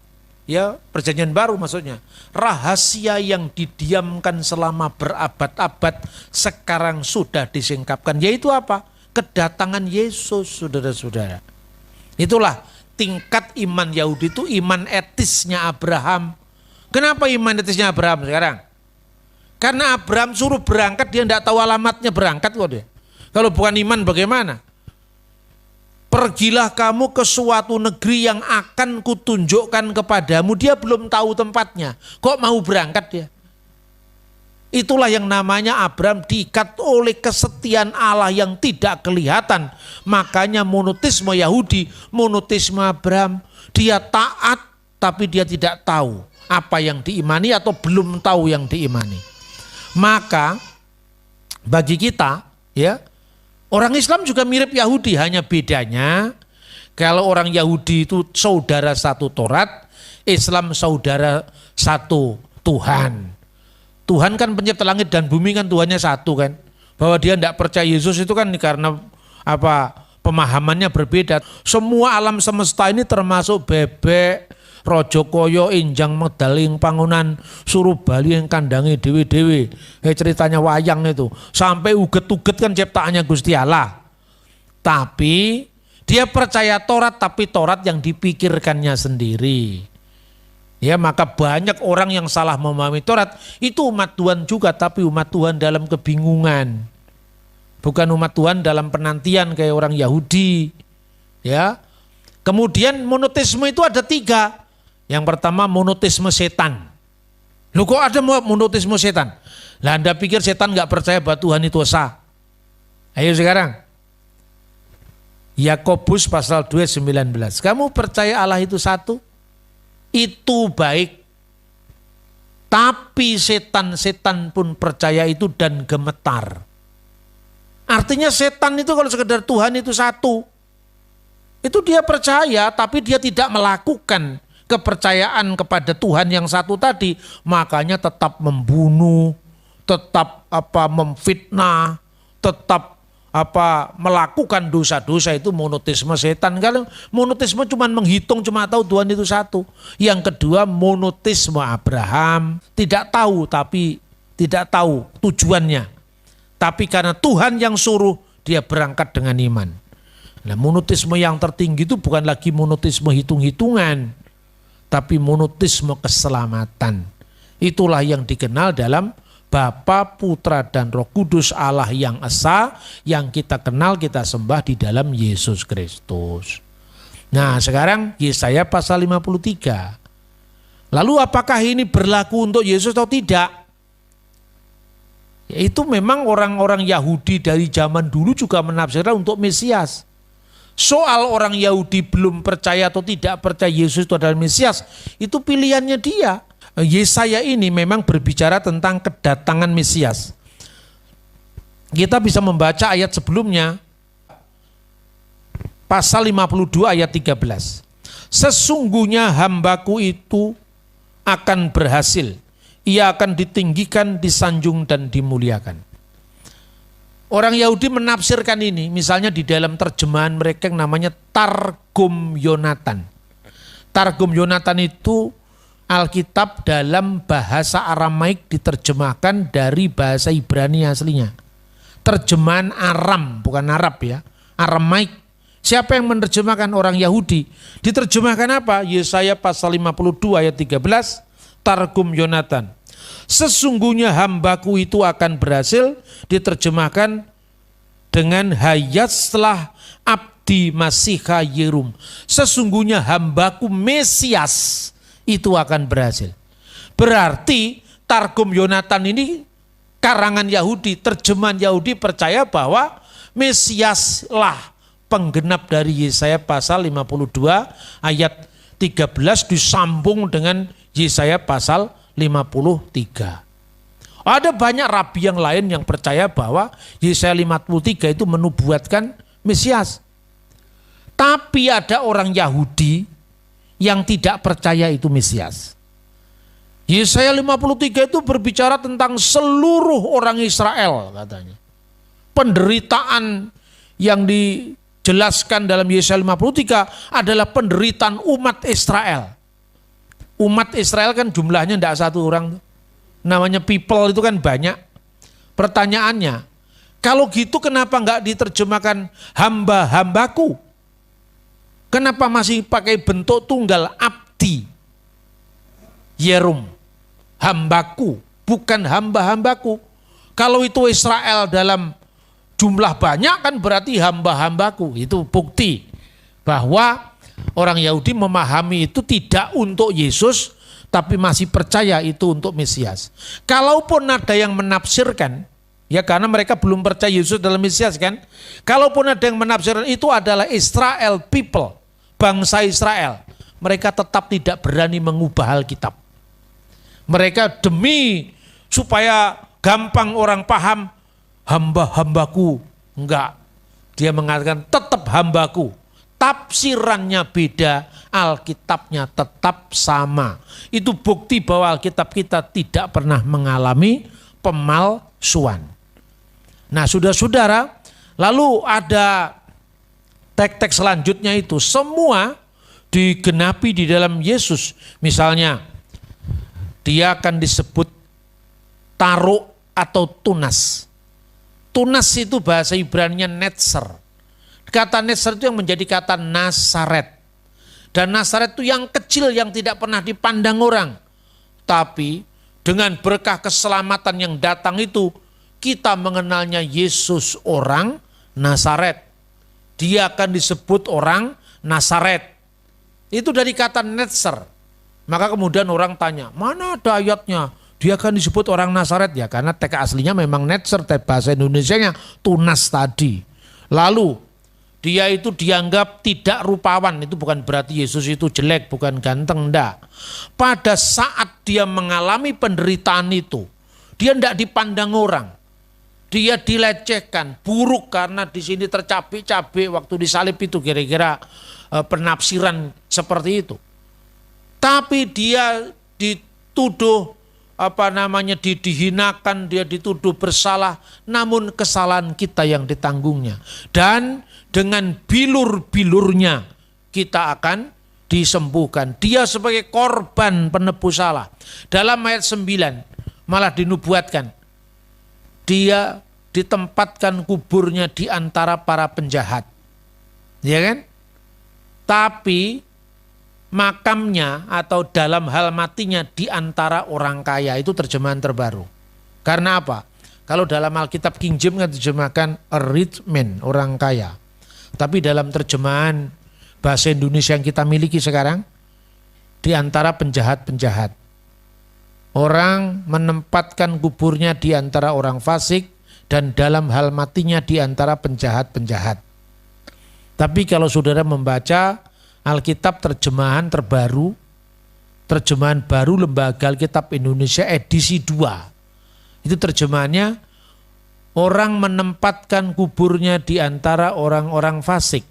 ya Perjanjian Baru maksudnya, rahasia yang didiamkan selama berabad-abad sekarang sudah disingkapkan. Yaitu apa? Kedatangan Yesus, saudara-saudara. Itulah tingkat iman Yahudi itu iman etisnya Abraham. Kenapa iman etisnya Abraham sekarang? Karena Abraham suruh berangkat, dia tidak tahu alamatnya berangkat kok dia. Kalau bukan iman bagaimana? Pergilah kamu ke suatu negeri yang akan kutunjukkan kepadamu. Dia belum tahu tempatnya. Kok mau berangkat dia? Itulah yang namanya Abraham diikat oleh kesetiaan Allah yang tidak kelihatan. Makanya monoteisme Yahudi, monoteisme Abraham. Dia taat tapi dia tidak tahu apa yang diimani atau belum tahu yang diimani. Maka bagi kita, ya, orang Islam juga mirip Yahudi, hanya bedanya kalau orang Yahudi itu saudara satu Taurat, Islam saudara satu Tuhan. Tuhan kan pencipta langit dan bumi kan Tuhannya satu kan. Bahwa dia tidak percaya Yesus itu kan karena apa, pemahamannya berbeda. Semua alam semesta ini termasuk bebek, rojo koyo, injang medaling pangunan, suruh bali yang kandangi dewi-dewi. Ceritanya wayang itu. Sampai uget-uget kan ciptaannya Gusti Allah. Tapi dia percaya Taurat, tapi Taurat yang dipikirkannya sendiri. Ya, maka banyak orang yang salah memahami Taurat. Itu umat Tuhan juga, tapi umat Tuhan dalam kebingungan. Bukan umat Tuhan dalam penantian kayak orang Yahudi. Ya. Kemudian monoteisme itu ada 3. Yang pertama monoteisme setan. Loh, kok ada monoteisme setan? Lah Anda pikir setan gak percaya bahwa Tuhan itu esa? Ayo sekarang. Yakobus pasal 2:19. Kamu percaya Allah itu satu? Itu baik. Tapi setan-setan pun percaya itu dan gemetar. Artinya setan itu kalau sekedar Tuhan itu satu. Itu dia percaya tapi dia tidak melakukan kepercayaan kepada Tuhan yang satu tadi. Makanya tetap membunuh, tetap memfitnah, tetap melakukan dosa-dosa. Itu monoteisme setan. Kalau monoteisme cuma menghitung, cuma tahu Tuhan itu satu. Yang kedua monoteisme Abraham, tidak tahu tapi tidak tahu tujuannya. Tapi karena Tuhan yang suruh, dia berangkat dengan iman. Nah, monoteisme yang tertinggi itu bukan lagi monoteisme hitung-hitungan, tapi monoteisme keselamatan. Itulah yang dikenal dalam Bapa, Putra, dan Roh Kudus, Allah yang esa, yang kita kenal, kita sembah di dalam Yesus Kristus. Nah sekarang Yesaya pasal 53. Lalu apakah ini berlaku untuk Yesus atau tidak? Itu memang orang-orang Yahudi dari zaman dulu juga menafsirkan untuk Mesias. Soal orang Yahudi belum percaya atau tidak percaya Yesus itu adalah Mesias, itu pilihannya dia. Yesaya ini memang berbicara tentang kedatangan Mesias. Kita bisa membaca ayat sebelumnya, pasal 52 ayat 13. Sesungguhnya hambaku itu akan berhasil, ia akan ditinggikan, disanjung dan dimuliakan. Orang Yahudi menafsirkan ini, misalnya di dalam terjemahan mereka yang namanya Targum Yonatan. Targum Yonatan itu Alkitab dalam bahasa Aramaik diterjemahkan dari bahasa Ibrani aslinya. Terjemahan Aram, bukan Arab ya, Aramaik. Siapa yang menerjemahkan? Orang Yahudi. Diterjemahkan apa? Yesaya pasal 52 ayat 13, Targum Yonatan. Sesungguhnya hambaku itu akan berhasil, diterjemahkan dengan hayat setelah abdi Masiha Yerum. Sesungguhnya hambaku Mesias itu akan berhasil. Berarti Targum Yonatan ini karangan Yahudi, terjemahan Yahudi percaya bahwa Mesiaslah penggenap dari Yesaya pasal 52 ayat 13 disambung dengan Yesaya pasal 53. Ada banyak rabi yang lain yang percaya bahwa Yesaya 53 itu menubuatkan Mesias. Tapi ada orang Yahudi yang tidak percaya itu Mesias. Yesaya 53 itu berbicara tentang seluruh orang Israel katanya. Penderitaan yang dijelaskan dalam Yesaya 53 adalah penderitaan umat Israel. Umat Israel kan jumlahnya tidak satu orang. Namanya people itu kan banyak. Pertanyaannya, kalau gitu kenapa enggak diterjemahkan hamba-hambaku? Kenapa masih pakai bentuk tunggal abdi? Yerum, hambaku, bukan hamba-hambaku. Kalau itu Israel dalam jumlah banyak kan berarti hamba-hambaku. Itu bukti bahwa orang Yahudi memahami itu tidak untuk Yesus, tapi masih percaya itu untuk Mesias. Kalaupun ada yang menafsirkan, ya karena mereka belum percaya Yesus adalah Mesias kan. Kalaupun ada yang menafsirkan itu adalah Israel people, bangsa Israel, mereka tetap tidak berani mengubah Alkitab. Mereka demi supaya gampang orang paham, hamba-hambaku. Enggak, dia mengatakan tetap hambaku. Tafsirannya beda, Alkitabnya tetap sama. Itu bukti bahwa Alkitab kita tidak pernah mengalami pemalsuan. Nah saudara-saudara, lalu ada teks-teks selanjutnya itu semua digenapi di dalam Yesus. Misalnya dia akan disebut taruk atau tunas. Tunas itu bahasa Ibrani-nya netzer. Kata netzer itu yang menjadi kata Nasaret. Dan Nasaret itu yang kecil yang tidak pernah dipandang orang. Tapi dengan berkah keselamatan yang datang itu, kita mengenalnya Yesus orang Nasaret. Dia akan disebut orang Nasaret. Itu dari kata netzer. Maka kemudian orang tanya, mana ada ayatnya? Dia akan disebut orang Nasaret ya, karena teks aslinya memang netzer, teks bahasa Indonesianya tunas tadi. Lalu dia itu dianggap tidak rupawan, itu bukan berarti Yesus itu jelek, bukan ganteng, enggak. Pada saat dia mengalami penderitaan itu, dia enggak dipandang orang. Dia dilecehkan, buruk karena di sini tercabik-cabik waktu disalib itu, kira-kira penafsiran seperti itu. Tapi dia dituduh dihinakan, dia dituduh bersalah, namun kesalahan kita yang ditanggungnya. Dan dengan bilur-bilurnya kita akan disembuhkan. Dia sebagai korban penebus salah. Dalam ayat 9 malah dinubuatkan, dia ditempatkan kuburnya di antara para penjahat. Ya kan? Tapi makamnya atau dalam hal matinya di antara orang kaya, itu terjemahan terbaru. Karena apa? Kalau dalam Alkitab King James kan terjemahkan a rich man, orang kaya. Tapi dalam terjemahan bahasa Indonesia yang kita miliki sekarang, di antara penjahat-penjahat. Orang menempatkan kuburnya di antara orang fasik dan dalam hal matinya di antara penjahat-penjahat. Tapi kalau saudara membaca Alkitab terjemahan terbaru, terjemahan baru Lembaga Alkitab Indonesia edisi 2. Itu terjemahannya, orang menempatkan kuburnya di antara orang-orang fasik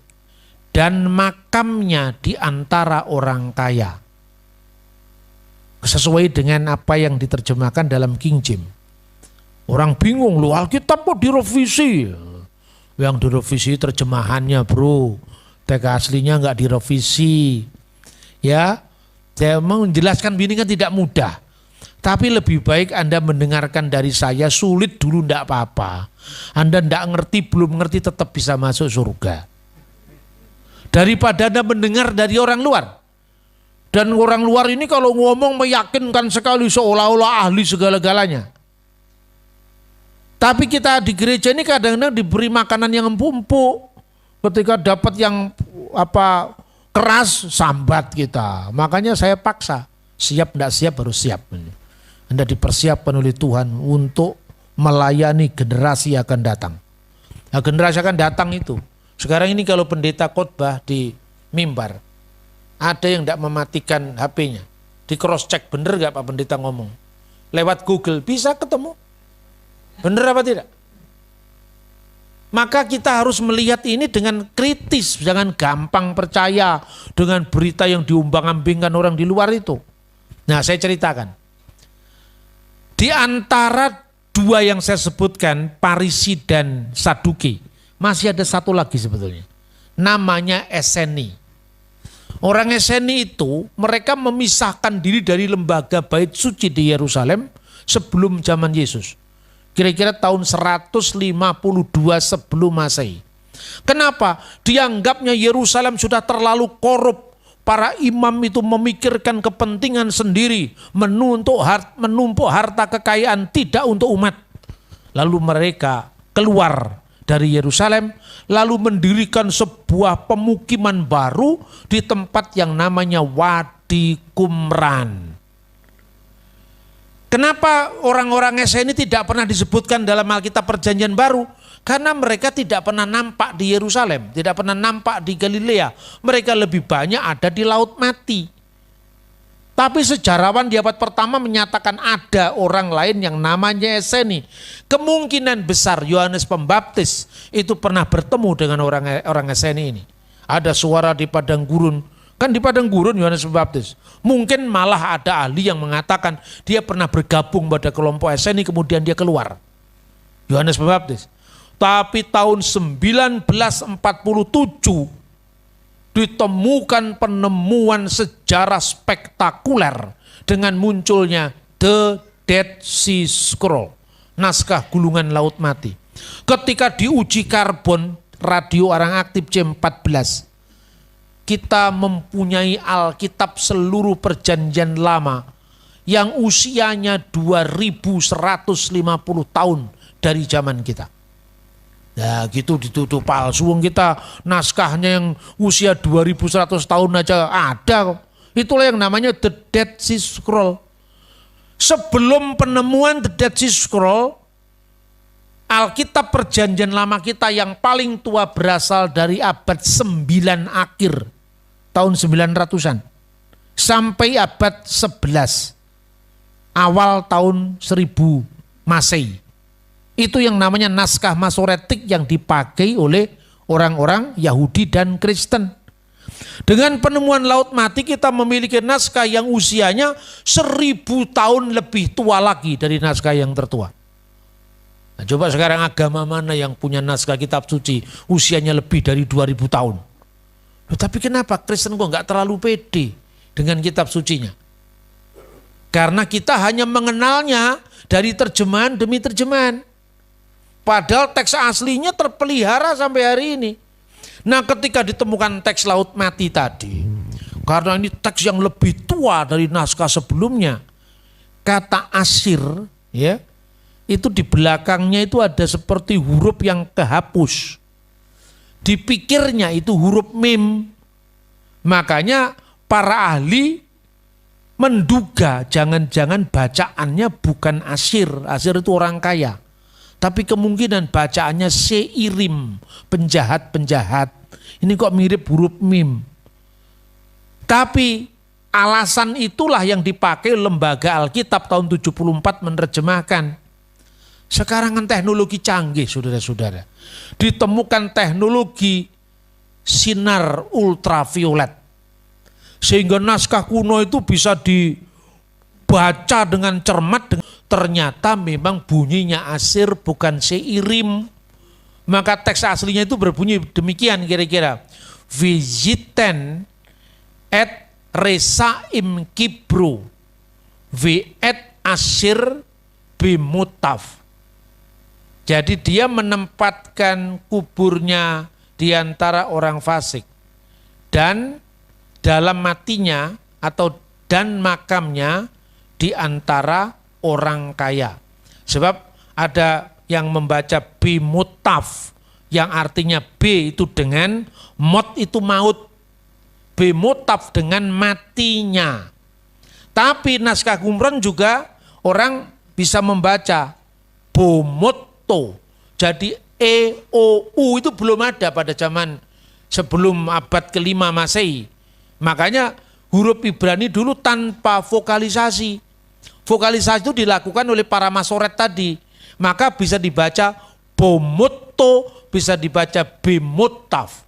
dan makamnya di antara orang kaya. Sesuai dengan apa yang diterjemahkan dalam King James. Orang bingung, lu Alkitab kok direvisi? Yang direvisi terjemahannya bro, teks aslinya nggak direvisi. Ya, saya mau menjelaskan ini kan tidak mudah. Tapi lebih baik Anda mendengarkan dari saya, sulit dulu enggak apa-apa. Anda enggak ngerti, belum ngerti tetap bisa masuk surga. Daripada Anda mendengar dari orang luar. Dan orang luar ini kalau ngomong meyakinkan sekali seolah-olah ahli segala-galanya. Tapi kita di gereja ini kadang-kadang diberi makanan yang empuk. Ketika dapat yang keras, sambat kita. Makanya saya paksa. Siap enggak siap harus siap. Anda dipersiapkan oleh Tuhan untuk melayani generasi yang akan datang. Nah, generasi akan datang itu. Sekarang ini kalau pendeta khotbah di mimbar, ada yang tidak mematikan HP-nya. Di cross check, bener gak Pak Pendeta ngomong? Lewat Google bisa ketemu. Bener apa tidak? Maka kita harus melihat ini dengan kritis. Jangan gampang percaya dengan berita yang diumbang-ambingkan orang di luar itu. Nah saya ceritakan. Di antara dua yang saya sebutkan, Parisi dan Saduki, masih ada satu lagi sebetulnya. Namanya Eseni. Orang Eseni itu, mereka memisahkan diri dari lembaga bait suci di Yerusalem sebelum zaman Yesus. Kira-kira tahun 152 sebelum Masehi. Kenapa? Dianggapnya Yerusalem sudah terlalu korup. Para imam itu memikirkan kepentingan sendiri, menumpuk harta kekayaan tidak untuk umat. Lalu mereka keluar dari Yerusalem, lalu mendirikan sebuah pemukiman baru di tempat yang namanya Wadi Qumran. Kenapa orang-orang Eseni tidak pernah disebutkan dalam Alkitab Perjanjian Baru? Karena mereka tidak pernah nampak di Yerusalem, tidak pernah nampak di Galilea. Mereka lebih banyak ada di Laut Mati. Tapi sejarawan di abad pertama menyatakan ada orang lain yang namanya Eseni. Kemungkinan besar Yohanes Pembaptis itu pernah bertemu dengan orang Eseni ini. Ada suara di padang gurun, kan di padang gurun Yohanes Pembaptis. Mungkin malah ada ahli yang mengatakan dia pernah bergabung pada kelompok Eseni kemudian dia keluar. Yohanes Pembaptis. Tapi tahun 1947 ditemukan penemuan sejarah spektakuler dengan munculnya The Dead Sea Scroll, naskah gulungan Laut Mati. Ketika diuji karbon radio orang aktif C14, kita mempunyai Alkitab seluruh Perjanjian Lama yang usianya 2150 tahun dari zaman kita. Nah gitu dituduh palsu, kita naskahnya yang usia 2100 tahun aja ada. Itulah yang namanya The Dead Sea Scroll. Sebelum penemuan The Dead Sea Scroll, Alkitab Perjanjian Lama kita yang paling tua berasal dari abad 9 akhir, tahun 900-an, sampai abad 11, awal tahun 1000 Masehi. Itu yang namanya naskah Masoretik yang dipakai oleh orang-orang Yahudi dan Kristen. Dengan penemuan Laut Mati kita memiliki naskah yang usianya 1000 tahun lebih tua lagi dari naskah yang tertua. Nah, coba sekarang agama mana yang punya naskah kitab suci usianya lebih dari 2000 tahun? Loh, tapi kenapa Kristen kok nggak terlalu pede dengan kitab sucinya? Karena kita hanya mengenalnya dari terjemahan demi terjemahan. Padahal teks aslinya terpelihara sampai hari ini. Nah ketika ditemukan teks Laut Mati tadi, karena ini teks yang lebih tua dari naskah sebelumnya, kata Asir ya, itu di belakangnya itu ada seperti huruf yang kehapus. Dipikirnya itu huruf mim. Makanya para ahli menduga jangan-jangan bacaannya bukan Asir. Asir itu orang kaya. Tapi kemungkinan bacaannya seirim, penjahat-penjahat. Ini kok mirip huruf mim. Tapi alasan itulah yang dipakai lembaga Alkitab tahun 74 menerjemahkan. Sekarang kan teknologi canggih saudara-saudara. Ditemukan teknologi sinar ultraviolet. Sehingga naskah kuno itu bisa dibaca dengan cermat. Ternyata memang bunyinya Asir bukan seirim. Maka teks aslinya itu berbunyi demikian kira-kira. Visiten et resaim kibru vi et Asir bimutaf. Jadi dia menempatkan kuburnya di antara orang fasik. Dan dalam matinya atau dan makamnya di antara orang kaya. Sebab ada yang membaca bimutaf yang artinya B itu dengan, mot itu maut, bimutaf dengan matinya. Tapi naskah Qumran juga orang bisa membaca bomotto. Jadi EOU itu belum ada pada zaman sebelum abad ke-5 Masehi. Makanya huruf Ibrani dulu tanpa vokalisasi. Vokalisasi itu dilakukan oleh para masoret tadi. Maka bisa dibaca bomotto, bisa dibaca bimutaf.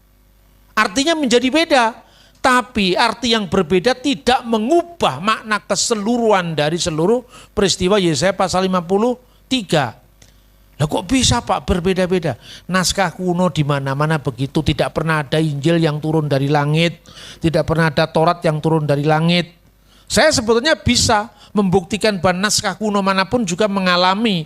Artinya menjadi beda. Tapi arti yang berbeda tidak mengubah makna keseluruhan dari seluruh peristiwa Yesaya pasal 53. Lah kok bisa Pak berbeda-beda? Naskah kuno di mana-mana begitu, tidak pernah ada Injil yang turun dari langit, tidak pernah ada Taurat yang turun dari langit. Saya sebetulnya bisa membuktikan bahwa naskah kuno manapun juga mengalami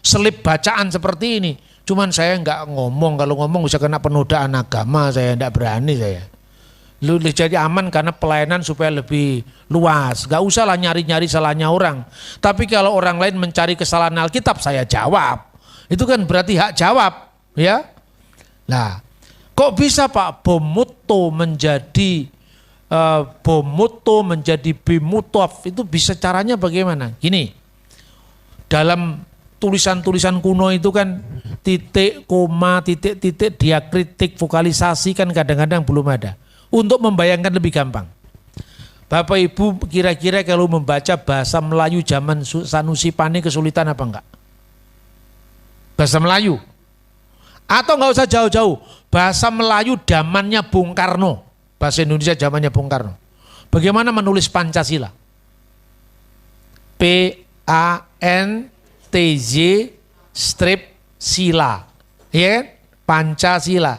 selip bacaan seperti ini. Cuman saya nggak ngomong, kalau ngomong bisa kena penodaan agama, saya nggak berani saya. Lu jadi aman karena pelayanan supaya lebih luas. Gak usah lah nyari-nyari salahnya orang. Tapi kalau orang lain mencari kesalahan Alkitab, saya jawab. Itu kan berarti hak jawab, ya. Nah, kok bisa Pak bomotto menjadi bomoto menjadi bimutof, itu bisa caranya bagaimana? Gini, dalam tulisan-tulisan kuno itu kan titik, koma, titik-titik, diakritik, vokalisasi kan kadang-kadang belum ada. Untuk membayangkan lebih gampang, Bapak Ibu kira-kira kalau membaca bahasa Melayu zaman Sanusi Pane kesulitan apa enggak? Bahasa Melayu. Atau enggak usah jauh-jauh, bahasa Melayu zamannya Bung Karno, bahasa Indonesia zamannya Bung Karno. Bagaimana menulis Pancasila? P-A-N-T-Z strip sila. Ya kan? Pancasila.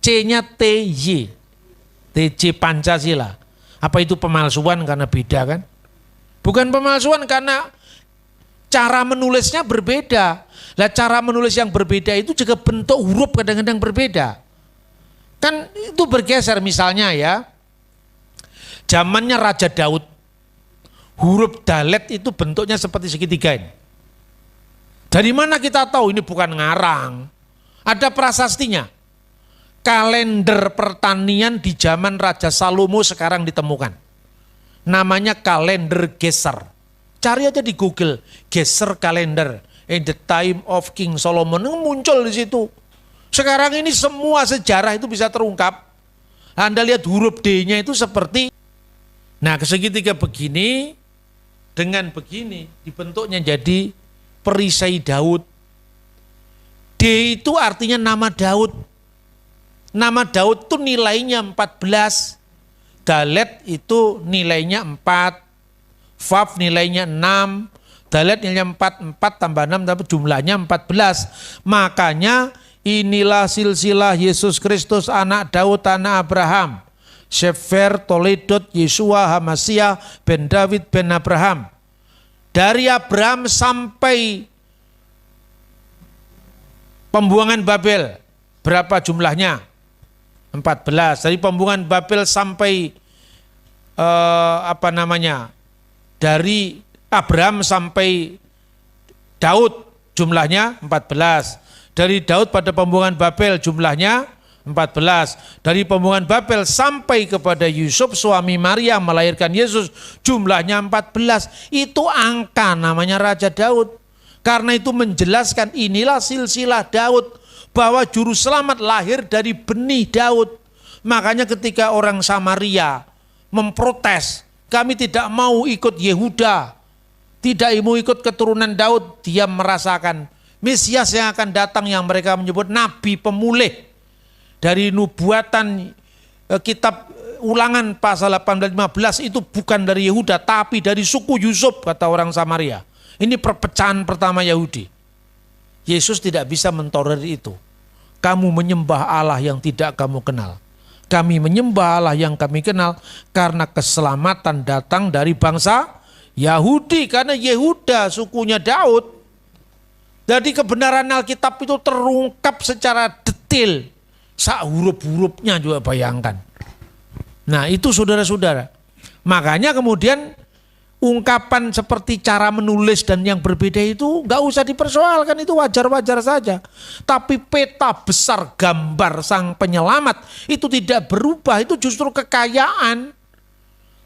C-nya T-Y. T-J Pancasila. Apa itu pemalsuan karena beda kan? Bukan pemalsuan karena cara menulisnya berbeda. Lah cara menulis yang berbeda itu juga bentuk huruf kadang-kadang berbeda. Kan itu bergeser, misalnya ya. Zamannya Raja Daud. Huruf dalet itu bentuknya seperti segitiga ini. Dari mana kita tahu ini bukan ngarang? Ada prasastinya. Kalender pertanian di zaman Raja Salomo sekarang ditemukan. Namanya kalender Geser. Cari aja di Google, Geser kalender. In the time of King Solomon, muncul di situ. Sekarang ini semua sejarah itu bisa terungkap. Anda lihat huruf D-nya itu seperti, nah segitiga begini, dengan begini, dibentuknya jadi perisai Daud. D itu artinya nama Daud. Nama Daud itu nilainya 14. Dalet itu nilainya 4. Vav nilainya 6. Dalet nilainya 4 tambah 6 tapi jumlahnya 14. Makanya inilah silsilah Yesus Kristus anak Daud anak Abraham. Sefer Toledot Yesua Hamasiah ben David ben Abraham. Dari Abraham sampai pembuangan Babel berapa jumlahnya? 14. Dari pembuangan Babel sampai dari Abraham sampai Daud jumlahnya 14. Dari Daud pada pembuangan Babel jumlahnya 14. Dari pembuangan Babel sampai kepada Yusuf suami Maria melahirkan Yesus jumlahnya 14. Itu angka namanya Raja Daud. Karena itu menjelaskan inilah silsilah Daud, bahwa juru selamat lahir dari benih Daud. Makanya ketika orang Samaria memprotes, kami tidak mau ikut Yehuda, tidak mau ikut keturunan Daud, dia merasakan Mesias yang akan datang yang mereka menyebut nabi pemulih. Dari nubuatan kitab Ulangan pasal 18-15 itu bukan dari Yehuda tapi dari suku Yusuf, kata orang Samaria. Ini perpecahan pertama Yahudi. Yesus tidak bisa mentolerir itu. Kamu menyembah Allah yang tidak kamu kenal. Kami menyembah Allah yang kami kenal karena keselamatan datang dari bangsa Yahudi. Karena Yehuda sukunya Daud. Jadi kebenaran Alkitab itu terungkap secara detail. Sak huruf-hurufnya juga bayangkan. Nah itu saudara-saudara. Makanya kemudian ungkapan seperti cara menulis dan yang berbeda itu nggak usah dipersoalkan, itu wajar-wajar saja. Tapi peta besar gambar sang penyelamat itu tidak berubah, itu justru kekayaan.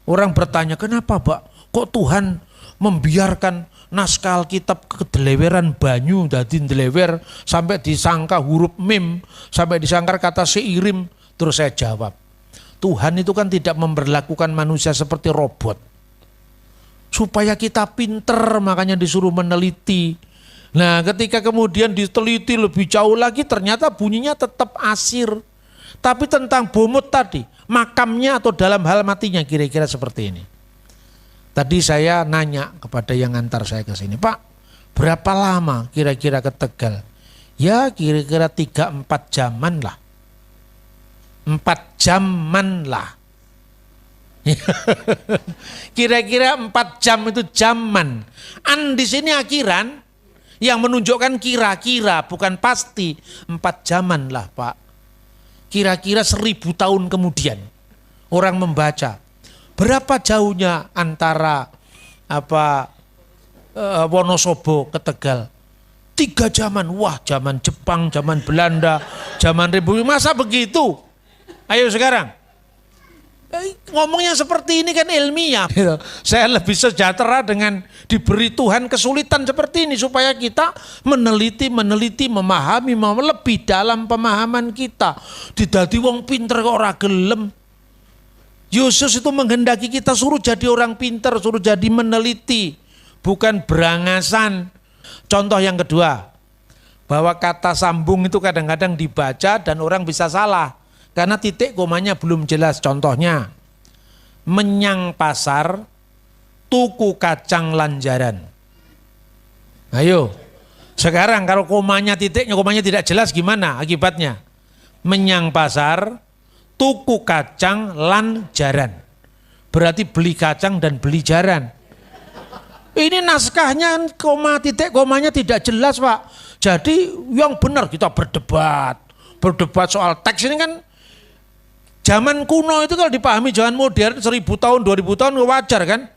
Orang bertanya, kenapa Pak? Kok Tuhan membiarkan naskah Alkitab kedeleweran banyu dadi delewer sampai disangka huruf mim, sampai disangka kata seirim? Terus saya jawab, Tuhan itu kan tidak memperlakukan manusia seperti robot. Supaya kita pinter makanya disuruh meneliti. Nah ketika kemudian diteliti lebih jauh lagi ternyata bunyinya tetap asir. Tapi tentang bomut tadi, makamnya atau dalam hal matinya kira-kira seperti ini. Tadi saya nanya kepada yang antar saya ke sini, Pak berapa lama kira-kira ke Tegal? Ya kira-kira 3-4 jaman lah. 4 jaman lah. Kira-kira 4 jam itu zaman. Di sini akhiran yang menunjukkan kira-kira bukan pasti. 4 jaman lah Pak. Kira-kira 1000 tahun kemudian orang membaca. Berapa jauhnya antara Wonosobo ke Tegal? 3 zaman. Wah, zaman Jepang, zaman Belanda, zaman Republik. Masa begitu? Ayo sekarang. Ngomongnya seperti ini kan ilmiah. Saya lebih sejahtera dengan diberi Tuhan kesulitan seperti ini supaya kita meneliti, memahami, lebih dalam pemahaman kita. Didadi wong pinter kok ora gelem. Yesus itu menghendaki kita suruh jadi orang pinter, suruh jadi meneliti, bukan berangasan. Contoh yang kedua, bahwa kata sambung itu kadang-kadang dibaca dan orang bisa salah. Karena titik komanya belum jelas. Contohnya, menyang pasar, tuku kacang lanjaran. Ayo, sekarang kalau komanya titiknya, komanya tidak jelas gimana akibatnya? Menyang pasar, tuku kacang lanjaran. Berarti beli kacang dan beli jaran. Ini naskahnya koma titik komanya tidak jelas, Pak. Jadi yang benar kita berdebat soal teks ini kan. Zaman kuno itu kalau dipahami zaman modern 1000 tahun, 2000 tahun wajar kan.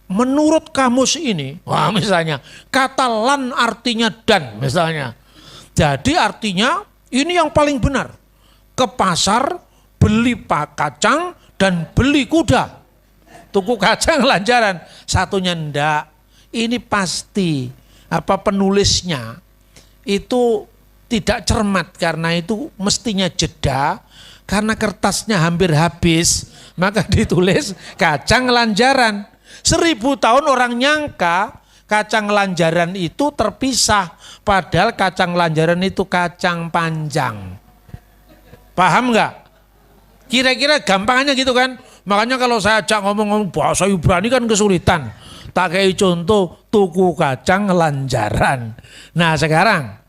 Menurut kamus ini, wah misalnya kata lan artinya dan misalnya. Jadi artinya ini yang paling benar. Ke pasar beli kacang dan beli kuda. Tuku kacang lanjaran. Satunya ndak. Ini pasti penulisnya itu tidak cermat karena itu mestinya jeda. Karena kertasnya hampir habis, maka ditulis kacang lanjaran. 1000 tahun orang nyangka kacang lanjaran itu terpisah. Padahal kacang lanjaran itu kacang panjang. Paham nggak? Kira-kira gampangannya gitu kan? Makanya kalau saya ajak ngomong bahasa Ibrani kan kesulitan. Tak kayak contoh tuku kacang lanjaran. Nah sekarang,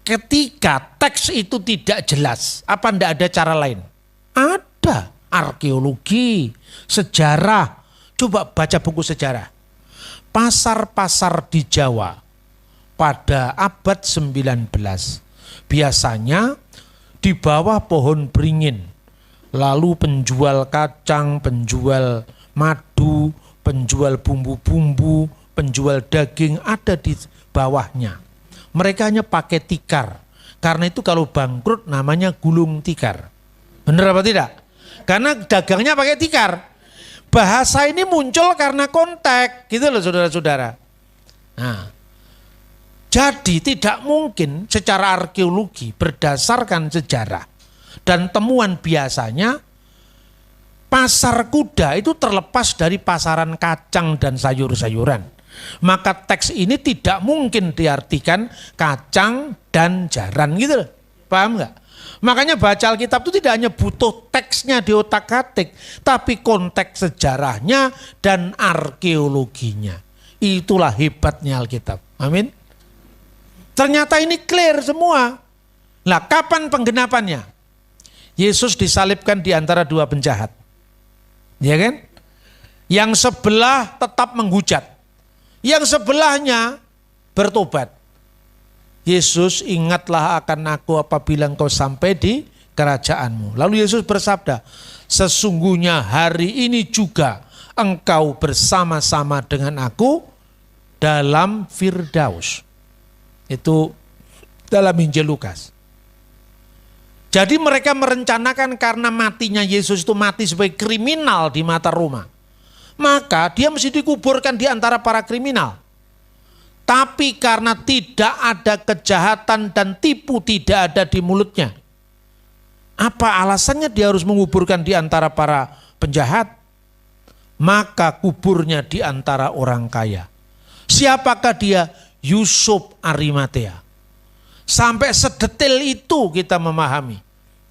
ketika teks itu tidak jelas, apa ndak ada cara lain? Ada, arkeologi, sejarah. Coba baca buku sejarah. Pasar-pasar di Jawa pada abad 19 biasanya di bawah pohon beringin. Lalu penjual kacang, penjual madu, penjual bumbu-bumbu, penjual daging ada di bawahnya. Mereka hanya pakai tikar. Karena itu kalau bangkrut namanya gulung tikar. Benar apa tidak? Karena dagangnya pakai tikar. Bahasa ini muncul karena konteks. Gitu loh saudara-saudara. Nah, jadi tidak mungkin secara arkeologi berdasarkan sejarah dan temuan biasanya pasar kuda itu terlepas dari pasaran kacang dan sayur-sayuran. Maka teks ini tidak mungkin diartikan kacang dan jaran gitu loh. Paham nggak? Makanya baca Alkitab itu tidak hanya butuh teksnya di otak-atik, tapi konteks sejarahnya dan arkeologinya. Itulah hebatnya Alkitab. Amin. Ternyata ini clear semua. Nah, kapan penggenapannya? Yesus disalibkan di antara dua penjahat. Ya kan? Yang sebelah tetap menghujat. Yang sebelahnya bertobat. Yesus, ingatlah akan aku apabila engkau sampai di kerajaanmu. Lalu Yesus bersabda, sesungguhnya hari ini juga engkau bersama-sama dengan aku dalam Firdaus. Itu dalam Injil Lukas. Jadi mereka merencanakan karena matinya Yesus itu mati sebagai kriminal di mata Roma. Maka dia mesti dikuburkan di antara para kriminal. Tapi karena tidak ada kejahatan dan tipu tidak ada di mulutnya. Apa alasannya dia harus menguburkan di antara para penjahat? Maka kuburnya di antara orang kaya. Siapakah dia? Yusuf Arimatea. Sampai sedetil itu kita memahami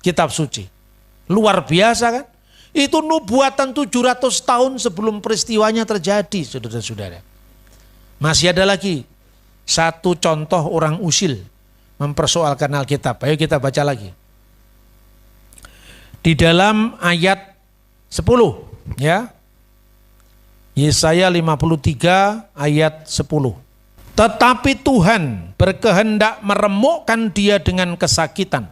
kitab suci. Luar biasa kan? Itu nubuatan 700 tahun sebelum peristiwanya terjadi, saudara-saudara. Masih ada lagi satu contoh orang usil mempersoalkan Alkitab. Ayo kita baca lagi. Di dalam ayat 10 ya. Yesaya 53 ayat 10. Tetapi Tuhan berkehendak meremukkan dia dengan kesakitan.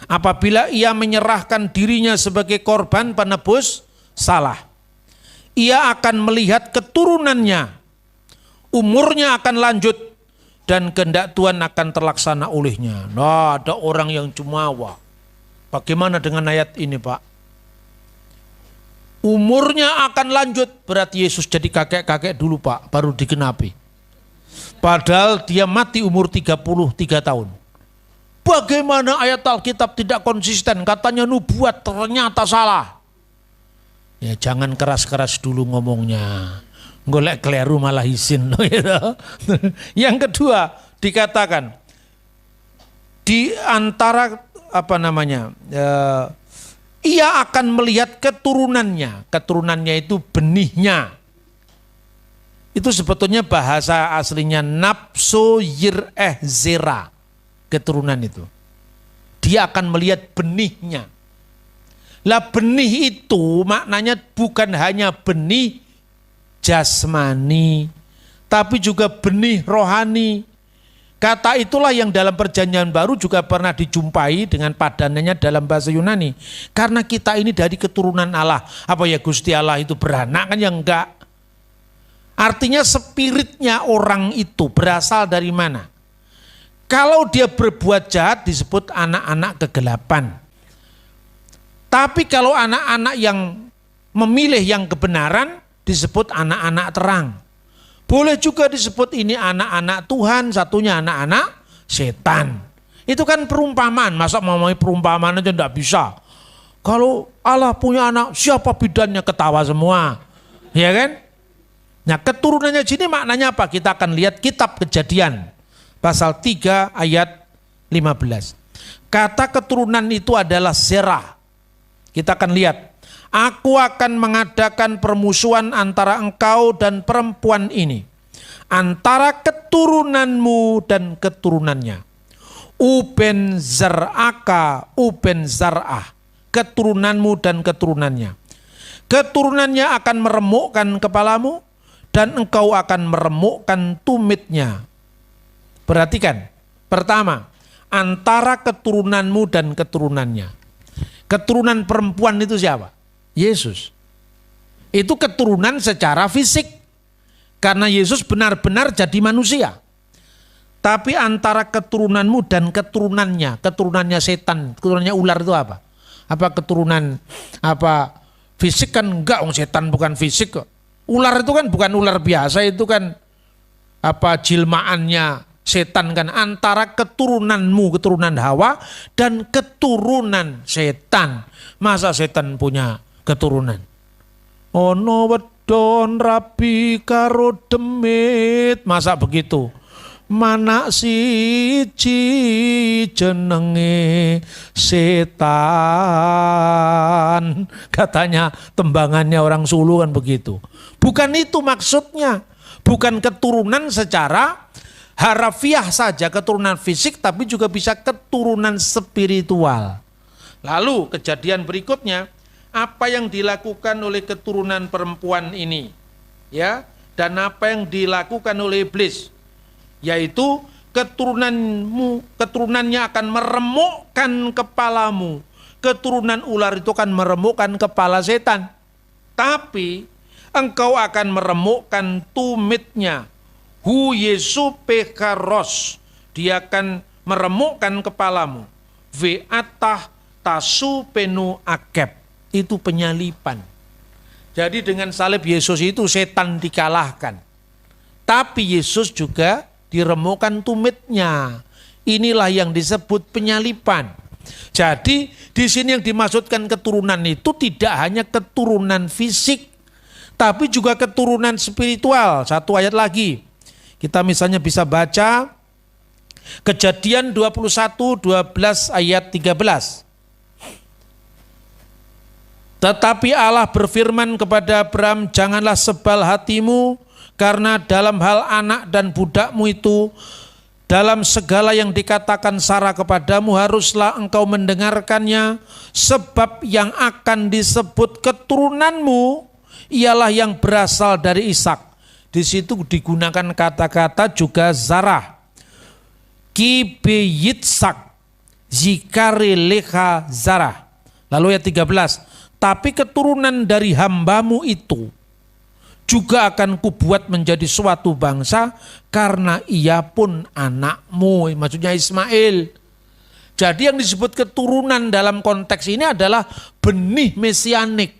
Apabila ia menyerahkan dirinya sebagai korban penebus salah. Ia akan melihat keturunannya. Umurnya akan lanjut. Dan kehendak Tuhan akan terlaksana olehnya. Nah, ada orang yang jumawa. Bagaimana dengan ayat ini, Pak? Umurnya akan lanjut, berarti Yesus jadi kakek-kakek dulu Pak, baru digenapi. Padahal dia mati umur 33 tahun. Bagaimana ayat Alkitab tidak konsisten, katanya nubuat ternyata salah. Ya jangan keras-keras dulu ngomongnya. Golek keliru malah izin. Yang kedua dikatakan, di antara ia akan melihat keturunannya. Keturunannya itu benihnya. Itu sebetulnya bahasa aslinya nafsu yir'eh zera. Keturunan itu. Dia akan melihat benihnya. Lah benih itu maknanya bukan hanya benih jasmani, tapi juga benih rohani. Kata itulah yang dalam perjanjian baru juga pernah dijumpai dengan padanannya dalam bahasa Yunani. Karena kita ini dari keturunan Allah. Apa ya Gusti Allah itu beranak kan ya enggak. Artinya spiritnya orang itu berasal dari mana? Kalau dia berbuat jahat disebut anak-anak kegelapan. Tapi kalau anak-anak yang memilih yang kebenaran disebut anak-anak terang. Boleh juga disebut ini anak-anak Tuhan, satunya anak-anak setan. Itu kan perumpamaan, masa mau perumpamaan aja enggak bisa. Kalau Allah punya anak, siapa bidannya ketawa semua. Ya kan? Nah keturunannya sini maknanya apa? Kita akan lihat kitab Kejadian. Pasal 3 ayat 15. Kata keturunan itu adalah Zerah. Kita akan lihat. Aku akan mengadakan permusuhan antara engkau dan perempuan ini. Antara keturunanmu dan keturunannya. Uben zar'aka, uben zar'ah. Keturunanmu dan keturunannya. Keturunannya akan meremukkan kepalamu dan engkau akan meremukkan tumitnya. Perhatikan. Pertama, antara keturunanmu dan keturunannya. Keturunan perempuan itu siapa? Yesus. Itu keturunan secara fisik. Karena Yesus benar-benar jadi manusia. Tapi antara keturunanmu dan keturunannya, keturunannya setan, keturunannya ular itu apa? Apa keturunan fisik kan enggak, setan bukan fisik kok. Ular itu kan bukan ular biasa, itu kan jilmaannya setan kan, antara keturunanmu, keturunan Hawa dan keturunan setan. Masa setan punya keturunan? Ono wedon rabi karo demit, masa begitu? Manak siji jenenge setan, katanya tembangannya orang Sulu kan begitu. Bukan itu maksudnya, bukan keturunan secara harafiah saja, keturunan fisik, tapi juga bisa keturunan spiritual. Lalu kejadian berikutnya, apa yang dilakukan oleh keturunan perempuan ini, ya, dan apa yang dilakukan oleh iblis, yaitu keturunannya akan meremukkan kepalamu. Keturunan ular itu akan meremukkan kepala setan, tapi engkau akan meremukkan tumitnya. Hu Yesu pekaros, dia akan meremukkan kepalamu. Ve'atah tasu penu akep, itu penyalipan. Jadi dengan salib Yesus itu setan dikalahkan. Tapi Yesus juga diremukkan tumitnya. Inilah yang disebut penyalipan. Jadi di sini yang dimaksudkan keturunan itu tidak hanya keturunan fisik, tapi juga keturunan spiritual. Satu ayat lagi. Kita misalnya bisa baca Kejadian 21:12 ayat 13. Tetapi Allah berfirman kepada Abram, janganlah sebal hatimu, karena dalam hal anak dan budakmu itu, dalam segala yang dikatakan Sarah kepadamu, haruslah engkau mendengarkannya, sebab yang akan disebut keturunanmu ialah yang berasal dari Ishak. Di situ digunakan kata-kata juga Zarah. Kibe Yitzhak, Zikari Lecha Zarah. Lalu ayat 13, tapi keturunan dari hambamu itu juga akan kubuat menjadi suatu bangsa, karena ia pun anakmu, maksudnya Ismail. Jadi yang disebut keturunan dalam konteks ini adalah benih mesianik.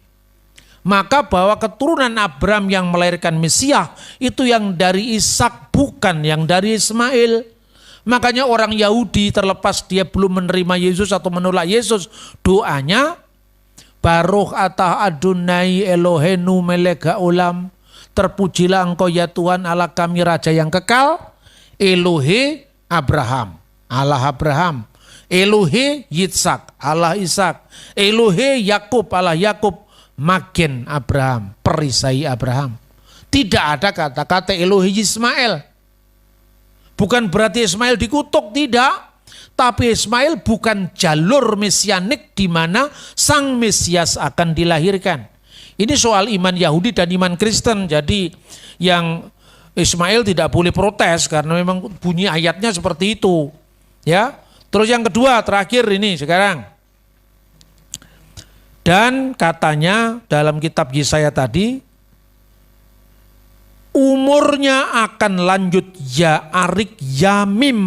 Maka bahwa keturunan Abraham yang melahirkan Mesias itu yang dari Ishak, bukan yang dari Ismail. Makanya orang Yahudi terlepas dia belum menerima Yesus atau menolak Yesus, doanya Baruch atah Adonai Elohenu melek haolam, terpujilah engkau ya Tuhan Allah kami Raja yang kekal, Elohe Abraham, Allah Abraham, Elohe Yitzhak, Allah Ishak, Elohe Yakub, Allah Yakub, Magen Abraham, perisai Abraham. Tidak ada kata-kata Elohe Ismail. Bukan berarti Ismail dikutuk, tidak. Tapi Ismail bukan jalur mesianik di mana sang Mesias akan dilahirkan. Ini soal iman Yahudi dan iman Kristen. Jadi yang Ismail tidak boleh protes karena memang bunyi ayatnya seperti itu. Ya. Terus yang kedua, terakhir ini sekarang. Dan katanya dalam kitab Yesaya tadi, umurnya akan lanjut Ya'arik Yamim,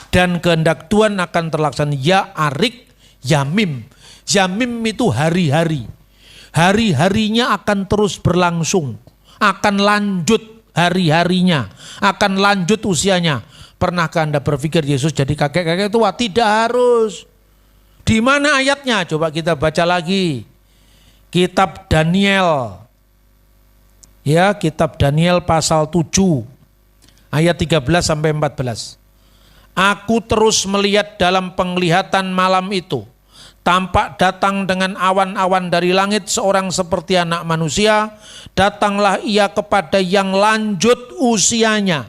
dan kehendak Tuhan akan terlaksana Ya'arik Yamim. Yamim itu hari-hari. Hari-harinya akan terus berlangsung, akan lanjut hari-harinya, akan lanjut usianya. Pernahkah Anda berpikir Yesus jadi kakek-kakek tua? Tidak harus. Di mana ayatnya? Coba kita baca lagi. Kitab Daniel. Ya, kitab Daniel pasal 7 ayat 13 sampai 14. Aku terus melihat dalam penglihatan malam itu, tampak datang dengan awan-awan dari langit seorang seperti anak manusia, datanglah ia kepada yang lanjut usianya.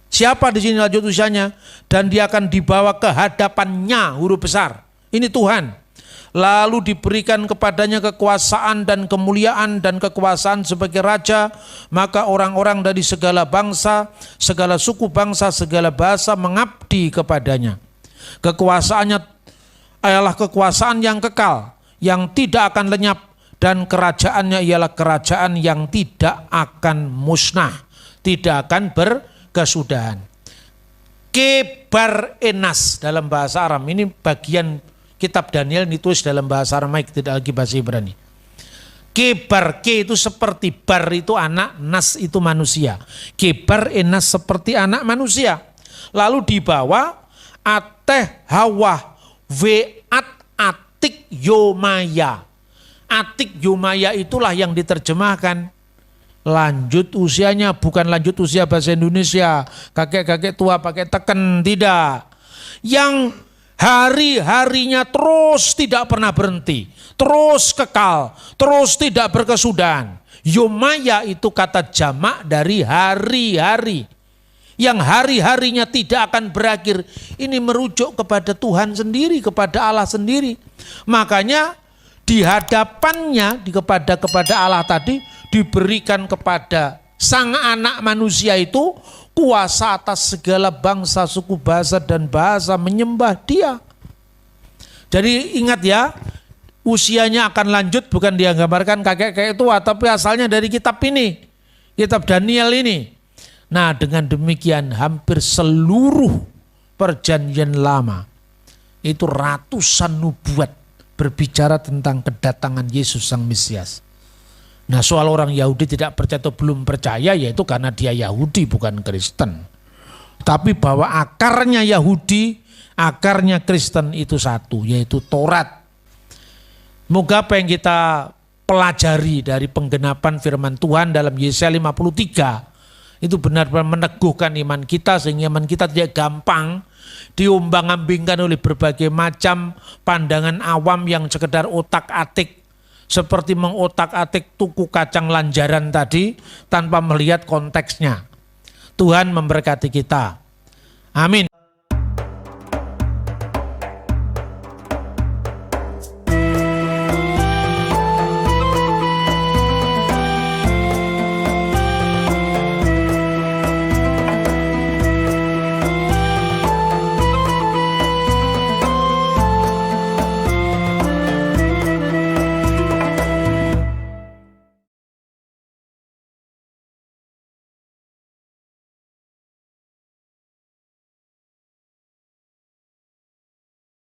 Siapa di sini lanjut usianya? Dan dia akan dibawa ke hadapannya, huruf besar. Ini Tuhan. Lalu diberikan kepadanya kekuasaan dan kemuliaan dan kekuasaan sebagai raja. Maka orang-orang dari segala bangsa, segala suku bangsa, segala bahasa mengabdi kepadanya. Kekuasaannya adalah kekuasaan yang kekal, yang tidak akan lenyap. Dan kerajaannya ialah kerajaan yang tidak akan musnah, tidak akan berkesudahan. Kebar enas dalam bahasa Aram. Ini bagian kitab Daniel ditulis dalam bahasa Aramaik, tidak lagi bahasa Ibrani. Kebar, ke itu seperti, bar itu anak, nas itu manusia. Kebar enas seperti anak manusia. Lalu dibawa ateh hawa ve'at atik yomaya. Atik yomaya itulah yang diterjemahkan lanjut usianya, bukan lanjut usia bahasa Indonesia. Kakek-kakek tua pakai teken, tidak. Yang hari-harinya terus tidak pernah berhenti, terus kekal, terus tidak berkesudahan. Yomaya itu kata jamak dari hari-hari. Yang hari-harinya tidak akan berakhir. Ini merujuk kepada Tuhan sendiri, kepada Allah sendiri. Makanya di hadapannya kepada Allah tadi diberikan kepada sang anak manusia itu kuasa atas segala bangsa, suku, bahasa, dan bahasa menyembah dia. Jadi ingat ya, usianya akan lanjut, bukan dia gambarkan kakek-kakek tua, tapi asalnya dari kitab ini, kitab Daniel ini. Nah, dengan demikian hampir seluruh perjanjian lama itu ratusan nubuat berbicara tentang kedatangan Yesus sang Mesias. Nah, soal orang Yahudi tidak percaya atau belum percaya, yaitu karena dia Yahudi bukan Kristen. Tapi bahwa akarnya Yahudi, akarnya Kristen itu satu, yaitu Taurat. Moga apa yang kita pelajari dari penggenapan firman Tuhan dalam Yesaya 53 itu benar-benar meneguhkan iman kita, sehingga iman kita tidak gampang diombang-ambingkan oleh berbagai macam pandangan awam yang sekedar otak-atik, seperti mengotak-atik tuku kacang lanjaran tadi tanpa melihat konteksnya. Tuhan memberkati kita. Amin.